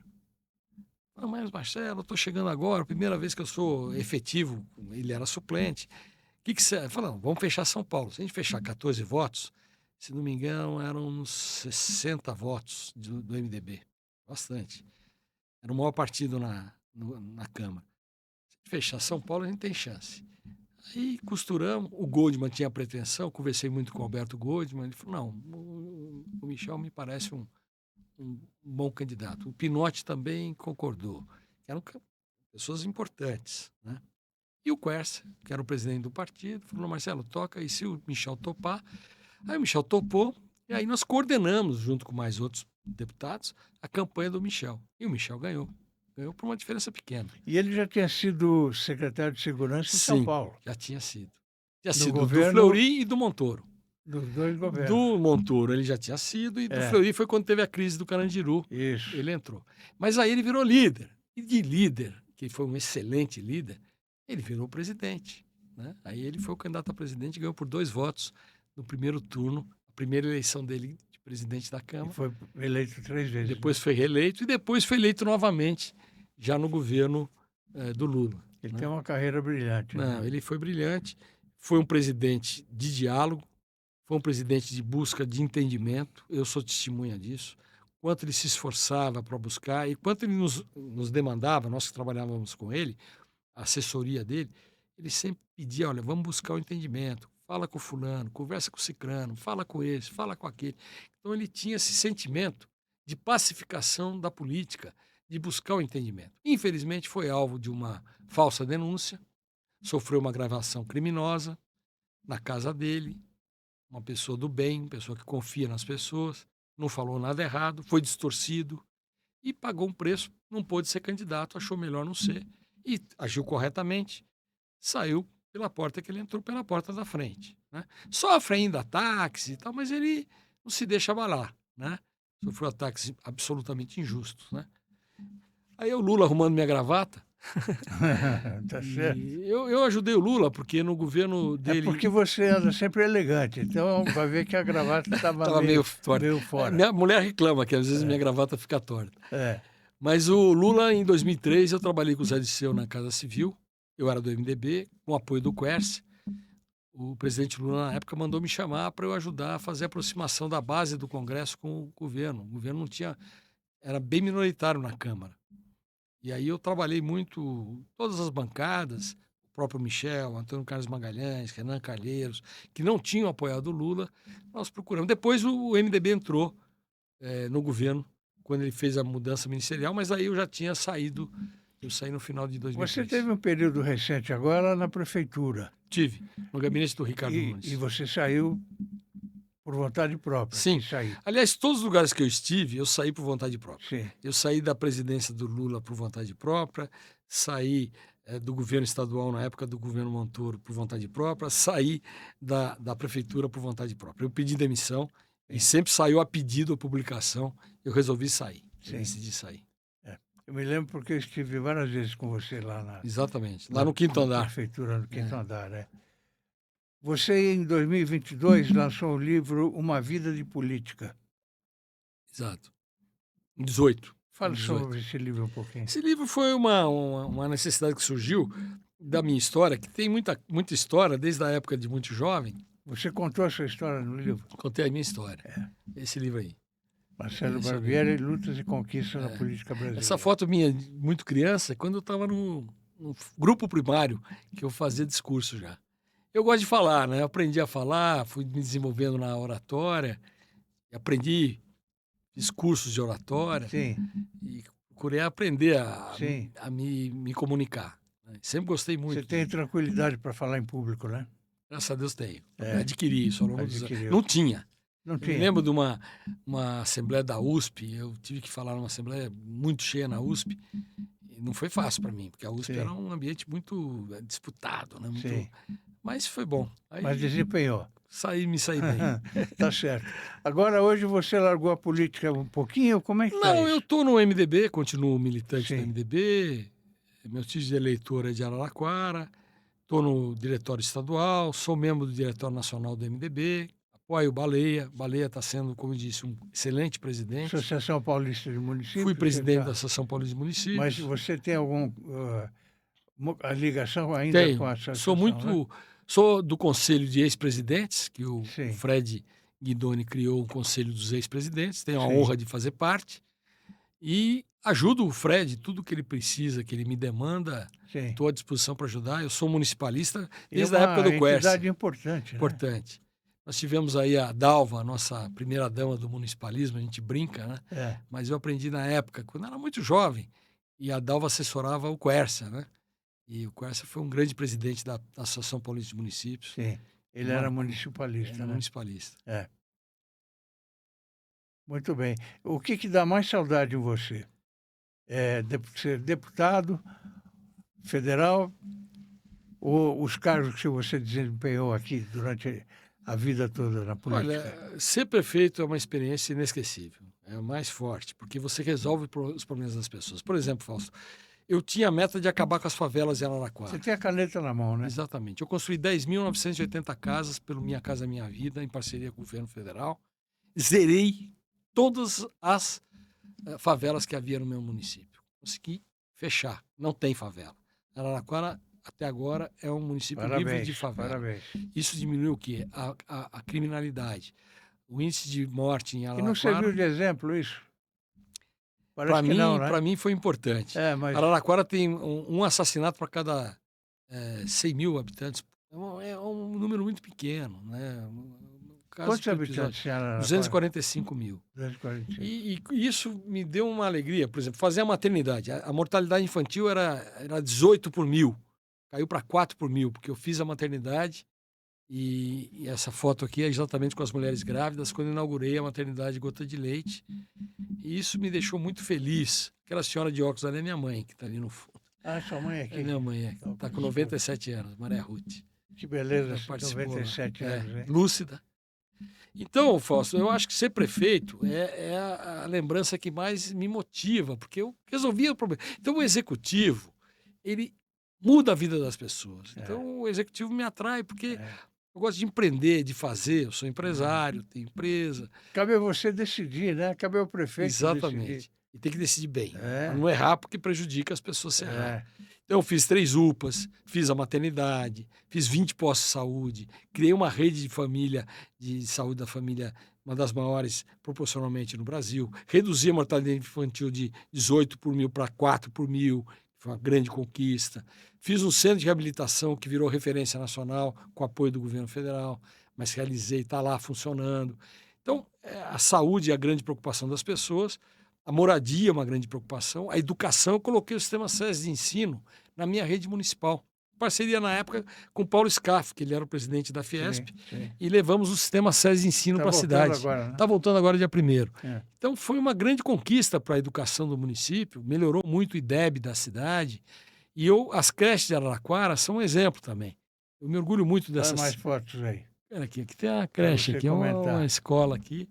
Mas, Marcelo, eu estou chegando agora, primeira vez que eu sou efetivo, ele era suplente. O que você... Falando, vamos fechar São Paulo. Se a gente fechar 14 votos, se não me engano, eram uns 60 votos do MDB. Bastante. Era o maior partido na Câmara. Se a gente fechar São Paulo, a gente tem chance. Aí costuramos, o Goldman tinha pretensão, conversei muito com o Alberto Goldman, ele falou, não, o Michel me parece um bom candidato. O Pinotti também concordou. Eram pessoas importantes, né? E o Quercia, que era o presidente do partido, falou, Marcelo, toca, e se o Michel topar? Aí o Michel topou, e aí nós coordenamos, junto com mais outros deputados, a campanha do Michel. E o Michel ganhou. Ganhou por uma diferença pequena. E ele já tinha sido secretário de Segurança em São Paulo. Já tinha sido. Tinha sido governo... do Fleury e do Montoro. Dos dois governos. Do Montoro ele já tinha sido, e do Fleury foi quando teve a crise do Carandiru. Isso. Ele entrou. Mas aí ele virou líder. E de líder, que foi um excelente líder, ele virou presidente. Né? Aí ele foi o candidato a presidente e ganhou por 2 votos no primeiro turno, a primeira eleição dele de presidente da Câmara. E foi eleito 3 vezes. Depois foi reeleito e depois foi eleito novamente, já no governo do Lula. Ele tem uma carreira brilhante. Não, né? ele foi brilhante, foi um presidente de diálogo, foi um presidente de busca de entendimento, eu sou testemunha disso, quanto ele se esforçava para buscar e quanto ele nos demandava, nós que trabalhávamos com ele, a assessoria dele, ele sempre pedia, olha, vamos buscar o entendimento, fala com o fulano, conversa com o cicrano, fala com esse, fala com aquele. Então ele tinha esse sentimento de pacificação da política, de buscar o entendimento. Infelizmente foi alvo de uma falsa denúncia, sofreu uma gravação criminosa na casa dele, uma pessoa do bem, uma pessoa que confia nas pessoas, não falou nada errado, foi distorcido e pagou um preço, não pôde ser candidato, achou melhor não ser e agiu corretamente, saiu pela porta que ele entrou, pela porta da frente. Né? Sofre ainda ataques e tal, mas ele não se deixa abalar. Né? Sofreu ataques absolutamente injustos. Né? Aí o Lula arrumando minha gravata. Tá certo. Eu ajudei o Lula, porque no governo dele... É porque você anda sempre elegante, então vai ver que a gravata estava meio fora. Minha mulher reclama que às vezes minha gravata fica torta. É. Mas o Lula, em 2003, eu trabalhei com o Zé Disseu na Casa Civil, eu era do MDB, com apoio do Quercia. O presidente Lula, na época, mandou me chamar para eu ajudar a fazer a aproximação da base do Congresso com o governo. O governo não tinha era bem minoritário na Câmara. E aí eu trabalhei muito, todas as bancadas, o próprio Michel, Antônio Carlos Magalhães, Renan Calheiros, que não tinham apoiado o Lula, nós procuramos. Depois o MDB entrou no governo, quando ele fez a mudança ministerial, mas aí eu já tinha saído, eu saí no final de Você 2003. teve um período recente agora na prefeitura. Tive, no gabinete do Ricardo Nunes. E você saiu por vontade própria. Sim. Sair. Aliás, todos os lugares que eu estive, eu saí por vontade própria. Sim. Eu saí da presidência do Lula por vontade própria, saí do governo estadual na época do governo Montoro por vontade própria, saí da prefeitura por vontade própria. Eu pedi demissão e sempre saiu a pedido a publicação. Eu resolvi sair. Eu decidi sair. Eu me lembro porque eu estive várias vezes com você lá na... Exatamente, lá no quinto andar. Prefeitura, no quinto andar, né? Você, em 2022, lançou o livro Uma Vida de Política. Exato. Em 18. Fale sobre esse livro um pouquinho. Esse livro foi uma necessidade que surgiu da minha história, que tem muita história, desde a época de muito jovem. Você contou a sua história no livro? Contei a minha história. Esse livro aí. Marcelo Barbieri, Lutas e Conquistas na Política Brasileira. Essa foto minha, muito criança, quando eu estava no grupo primário, que eu fazia discurso já. Eu gosto de falar, né? Eu aprendi a falar, fui me desenvolvendo na oratória, aprendi discursos de oratória. Sim. E procurei aprender a me comunicar. Né? Sempre gostei muito. Você tem tranquilidade para falar em público, né? Graças a Deus tenho. Adquiri isso ao longo dos anos. Não tinha. Não tinha. Eu me lembro de uma assembleia da USP, eu tive que falar numa assembleia muito cheia na USP, e não foi fácil para mim, porque a USP era um ambiente muito disputado, né? Muito... Mas foi bom. Aí, mas desempenhou. Me saí bem. Tá certo. Agora, hoje você largou a política um pouquinho? Como é que tá Não, isso? eu estou no MDB, continuo militante do MDB, meu título de eleitor é de Araraquara, estou no diretório estadual, sou membro do diretório nacional do MDB, apoio o Baleia. Baleia está sendo, como eu disse, um excelente presidente. Associação Paulista de Municípios. Fui presidente da Associação Paulista de Municípios. Mas você tem alguma ligação ainda Tenho. com a associação? Sou muito... Né? Sou do conselho de ex-presidentes, que o Fred Guidoni criou o conselho dos ex-presidentes. Tenho a honra de fazer parte. E ajudo o Fred, tudo que ele precisa, que ele me demanda, estou à disposição para ajudar. Eu sou municipalista desde a época do Quercia. É uma entidade importante. Importante. Né? Nós tivemos aí a Dalva, a nossa primeira dama do municipalismo, a gente brinca, né? Mas eu aprendi na época, quando eu era muito jovem, e a Dalva assessorava o Quercia, né? E o Quercia foi um grande presidente da Associação Paulista de Municípios. Sim, ele era municipalista. Era municipalista. Muito bem. O que dá mais saudade em você? Ser deputado federal ou os cargos que você desempenhou aqui durante a vida toda na política? Olha, ser prefeito é uma experiência inesquecível. É o mais forte, porque você resolve os problemas das pessoas. Por exemplo, Fausto, eu tinha a meta de acabar com as favelas em Araraquara. Você tem a caneta na mão, né? Exatamente. Eu construí 10.980 casas pelo Minha Casa Minha Vida, em parceria com o governo federal. Zerei todas as favelas que havia no meu município. Consegui fechar. Não tem favela. Araraquara, até agora, é um município livre de favela. Parabéns. Isso diminuiu o quê? A criminalidade. O índice de morte em Araraquara... E não serviu de exemplo isso? Para mim foi importante. Araraquara tem um assassinato para cada 100 mil habitantes. É um número muito pequeno, né? Quantos habitantes tinha Araraquara? 245 mil. 245. E isso me deu uma alegria. Por exemplo, fazer a maternidade. A mortalidade infantil era 18 por mil. Caiu para 4 por mil, porque eu fiz a maternidade. E essa foto aqui é exatamente com as mulheres grávidas, quando eu inaugurei a maternidade Gota de Leite. E isso me deixou muito feliz. Aquela senhora de óculos ali é minha mãe, que está ali no fundo. Ah, sua mãe aqui? É minha mãe, está com 97 anos, Maria Ruth. Que beleza, 97 anos, hein? Lúcida. Então, Fausto, eu acho que ser prefeito é a lembrança que mais me motiva, porque eu resolvi o problema. Então, o executivo, ele muda a vida das pessoas. Então, o executivo me atrai, porque eu gosto de empreender, de fazer. Eu sou empresário, tenho empresa. Cabe a você decidir, né? Cabe ao prefeito Exatamente. decidir. E tem que decidir bem. Pra não errar, porque prejudica as pessoas se errar. Então, eu fiz 3 UPAs, fiz a maternidade, fiz 20 postos de saúde, criei uma rede de família, de saúde da família, uma das maiores proporcionalmente no Brasil, reduzi a mortalidade infantil de 18 por mil para 4 por mil, foi uma grande conquista. Fiz um centro de reabilitação que virou referência nacional com apoio do governo federal, mas realizei, está lá funcionando. Então, a saúde é a grande preocupação das pessoas, a moradia é uma grande preocupação, a educação, eu coloquei o sistema SESI de ensino na minha rede municipal. Parceria na época com o Paulo Scaff, que ele era o presidente da Fiesp, sim. e levamos o sistema SESI de ensino para a cidade. Agora, né? Está voltando agora dia 1º. É. Então foi uma grande conquista para a educação do município, melhorou muito o IDEB da cidade, e as creches de Araraquara são um exemplo também. Eu me orgulho muito dessas... Olha mais fotos aí. Aqui tem a creche, aqui é comentar. uma escola aqui.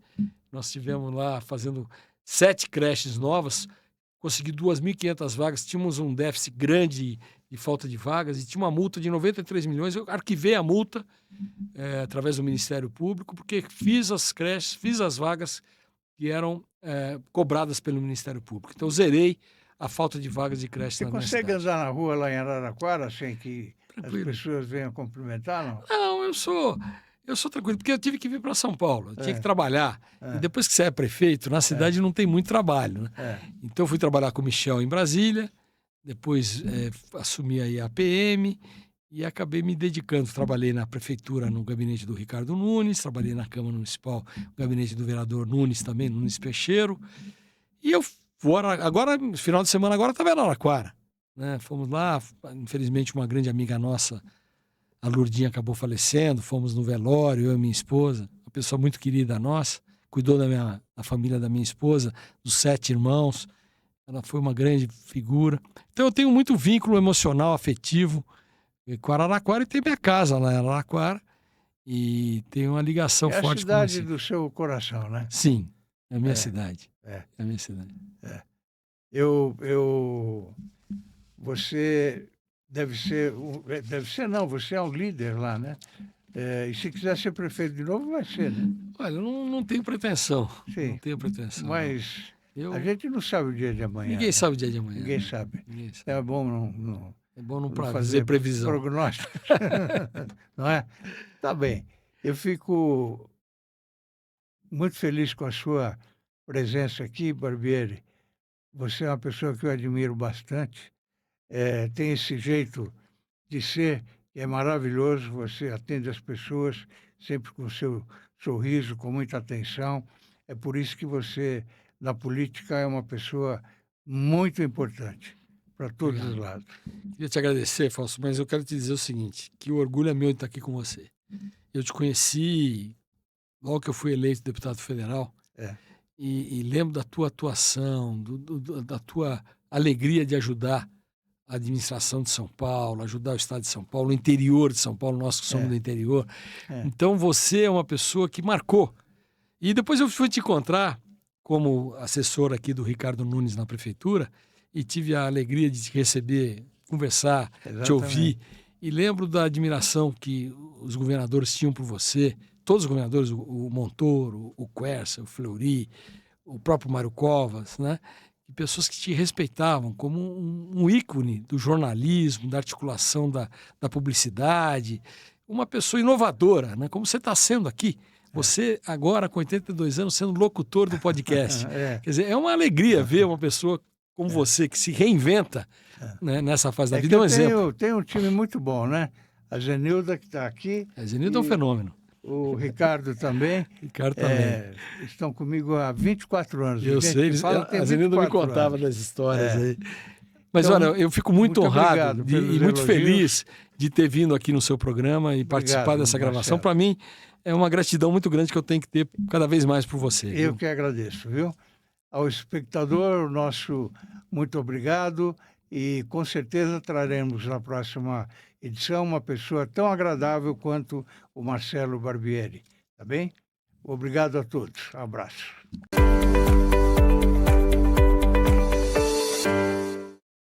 Nós estivemos lá fazendo 7 creches novas, consegui 2.500 vagas, tínhamos um déficit grande de falta de vagas e tinha uma multa de 93 milhões. Eu arquivei a multa através do Ministério Público, porque fiz as creches, fiz as vagas que eram cobradas pelo Ministério Público. Então, zerei a falta de vagas de creche na minha cidade. Você consegue andar na rua lá em Araraquara sem que Tranquilo. as pessoas venham cumprimentar, não? Não, eu sou tranquilo, porque eu tive que vir para São Paulo, eu tinha que trabalhar. E depois que você é prefeito, na cidade não tem muito trabalho, né? Então, eu fui trabalhar com o Michel em Brasília, depois assumi aí a PM e acabei me dedicando. Trabalhei na prefeitura, no gabinete do Ricardo Nunes, trabalhei na Câmara Municipal, no gabinete do vereador Nunes também, Nunes Peixeiro. E eu vou agora, no final de semana, agora estava em Araraquara, né? Fomos lá, infelizmente uma grande amiga nossa, a Lourdinha, acabou falecendo, fomos no velório, eu e minha esposa, uma pessoa muito querida nossa, cuidou da família da minha esposa, dos 7 irmãos, ela foi uma grande figura. Então eu tenho muito vínculo emocional, afetivo com Araraquara, e tem minha casa lá em Araraquara, e tem uma ligação forte com a cidade do seu coração, né? Sim, é a minha cidade. É a minha cidade. Você deve ser não, você é um líder lá, né? E se quiser ser prefeito de novo, vai ser, né? Olha, eu não tenho pretensão. Sim. Não tenho pretensão. Mas a gente não sabe o dia de amanhã. Ninguém sabe o dia de amanhã. Ninguém sabe. É bom não fazer previsão. Prognóstico. Não é? Tá bem. Eu fico muito feliz com a sua presença aqui, Barbieri. Você é uma pessoa que eu admiro bastante. Tem esse jeito de ser que é maravilhoso. Você atende as pessoas sempre com o seu sorriso, com muita atenção. É por isso que você, na política, é uma pessoa muito importante para todos os lados. Queria te agradecer, Fausto, mas eu quero te dizer o seguinte, que o orgulho é meu de estar aqui com você. Eu te conheci logo que eu fui eleito deputado federal e lembro da tua atuação, da tua alegria de ajudar a administração de São Paulo, ajudar o estado de São Paulo, o interior de São Paulo, nós que somos do interior. Então você é uma pessoa que marcou. E depois eu fui te encontrar como assessor aqui do Ricardo Nunes na prefeitura e tive a alegria de te receber, conversar, te ouvir. E lembro da admiração que os governadores tinham por você, todos os governadores, o Montoro, o Quercia, o Fleury, o próprio Mário Covas, né? E pessoas que te respeitavam como um ícone do jornalismo, da articulação da publicidade, uma pessoa inovadora, né? Como você está sendo aqui. Você agora, com 82 anos, sendo locutor do podcast. Quer dizer, é uma alegria ver uma pessoa como você, que se reinventa né, nessa fase da vida. É um exemplo. Tem um time muito bom, né? A Zenilda, que está aqui. A Zenilda é um fenômeno. O Ricardo também. Ricardo também. Estão comigo há 24 anos. Eu sei, a Zenilda me contava das histórias aí. Mas então, olha, eu fico muito honrado e muito feliz de ter vindo aqui no seu programa e participar dessa gravação. Para mim, é uma gratidão muito grande que eu tenho que ter cada vez mais por você. Eu que agradeço, viu? Ao espectador, nosso muito obrigado e com certeza traremos na próxima edição uma pessoa tão agradável quanto o Marcelo Barbieri, tá bem? Obrigado a todos. Um abraço.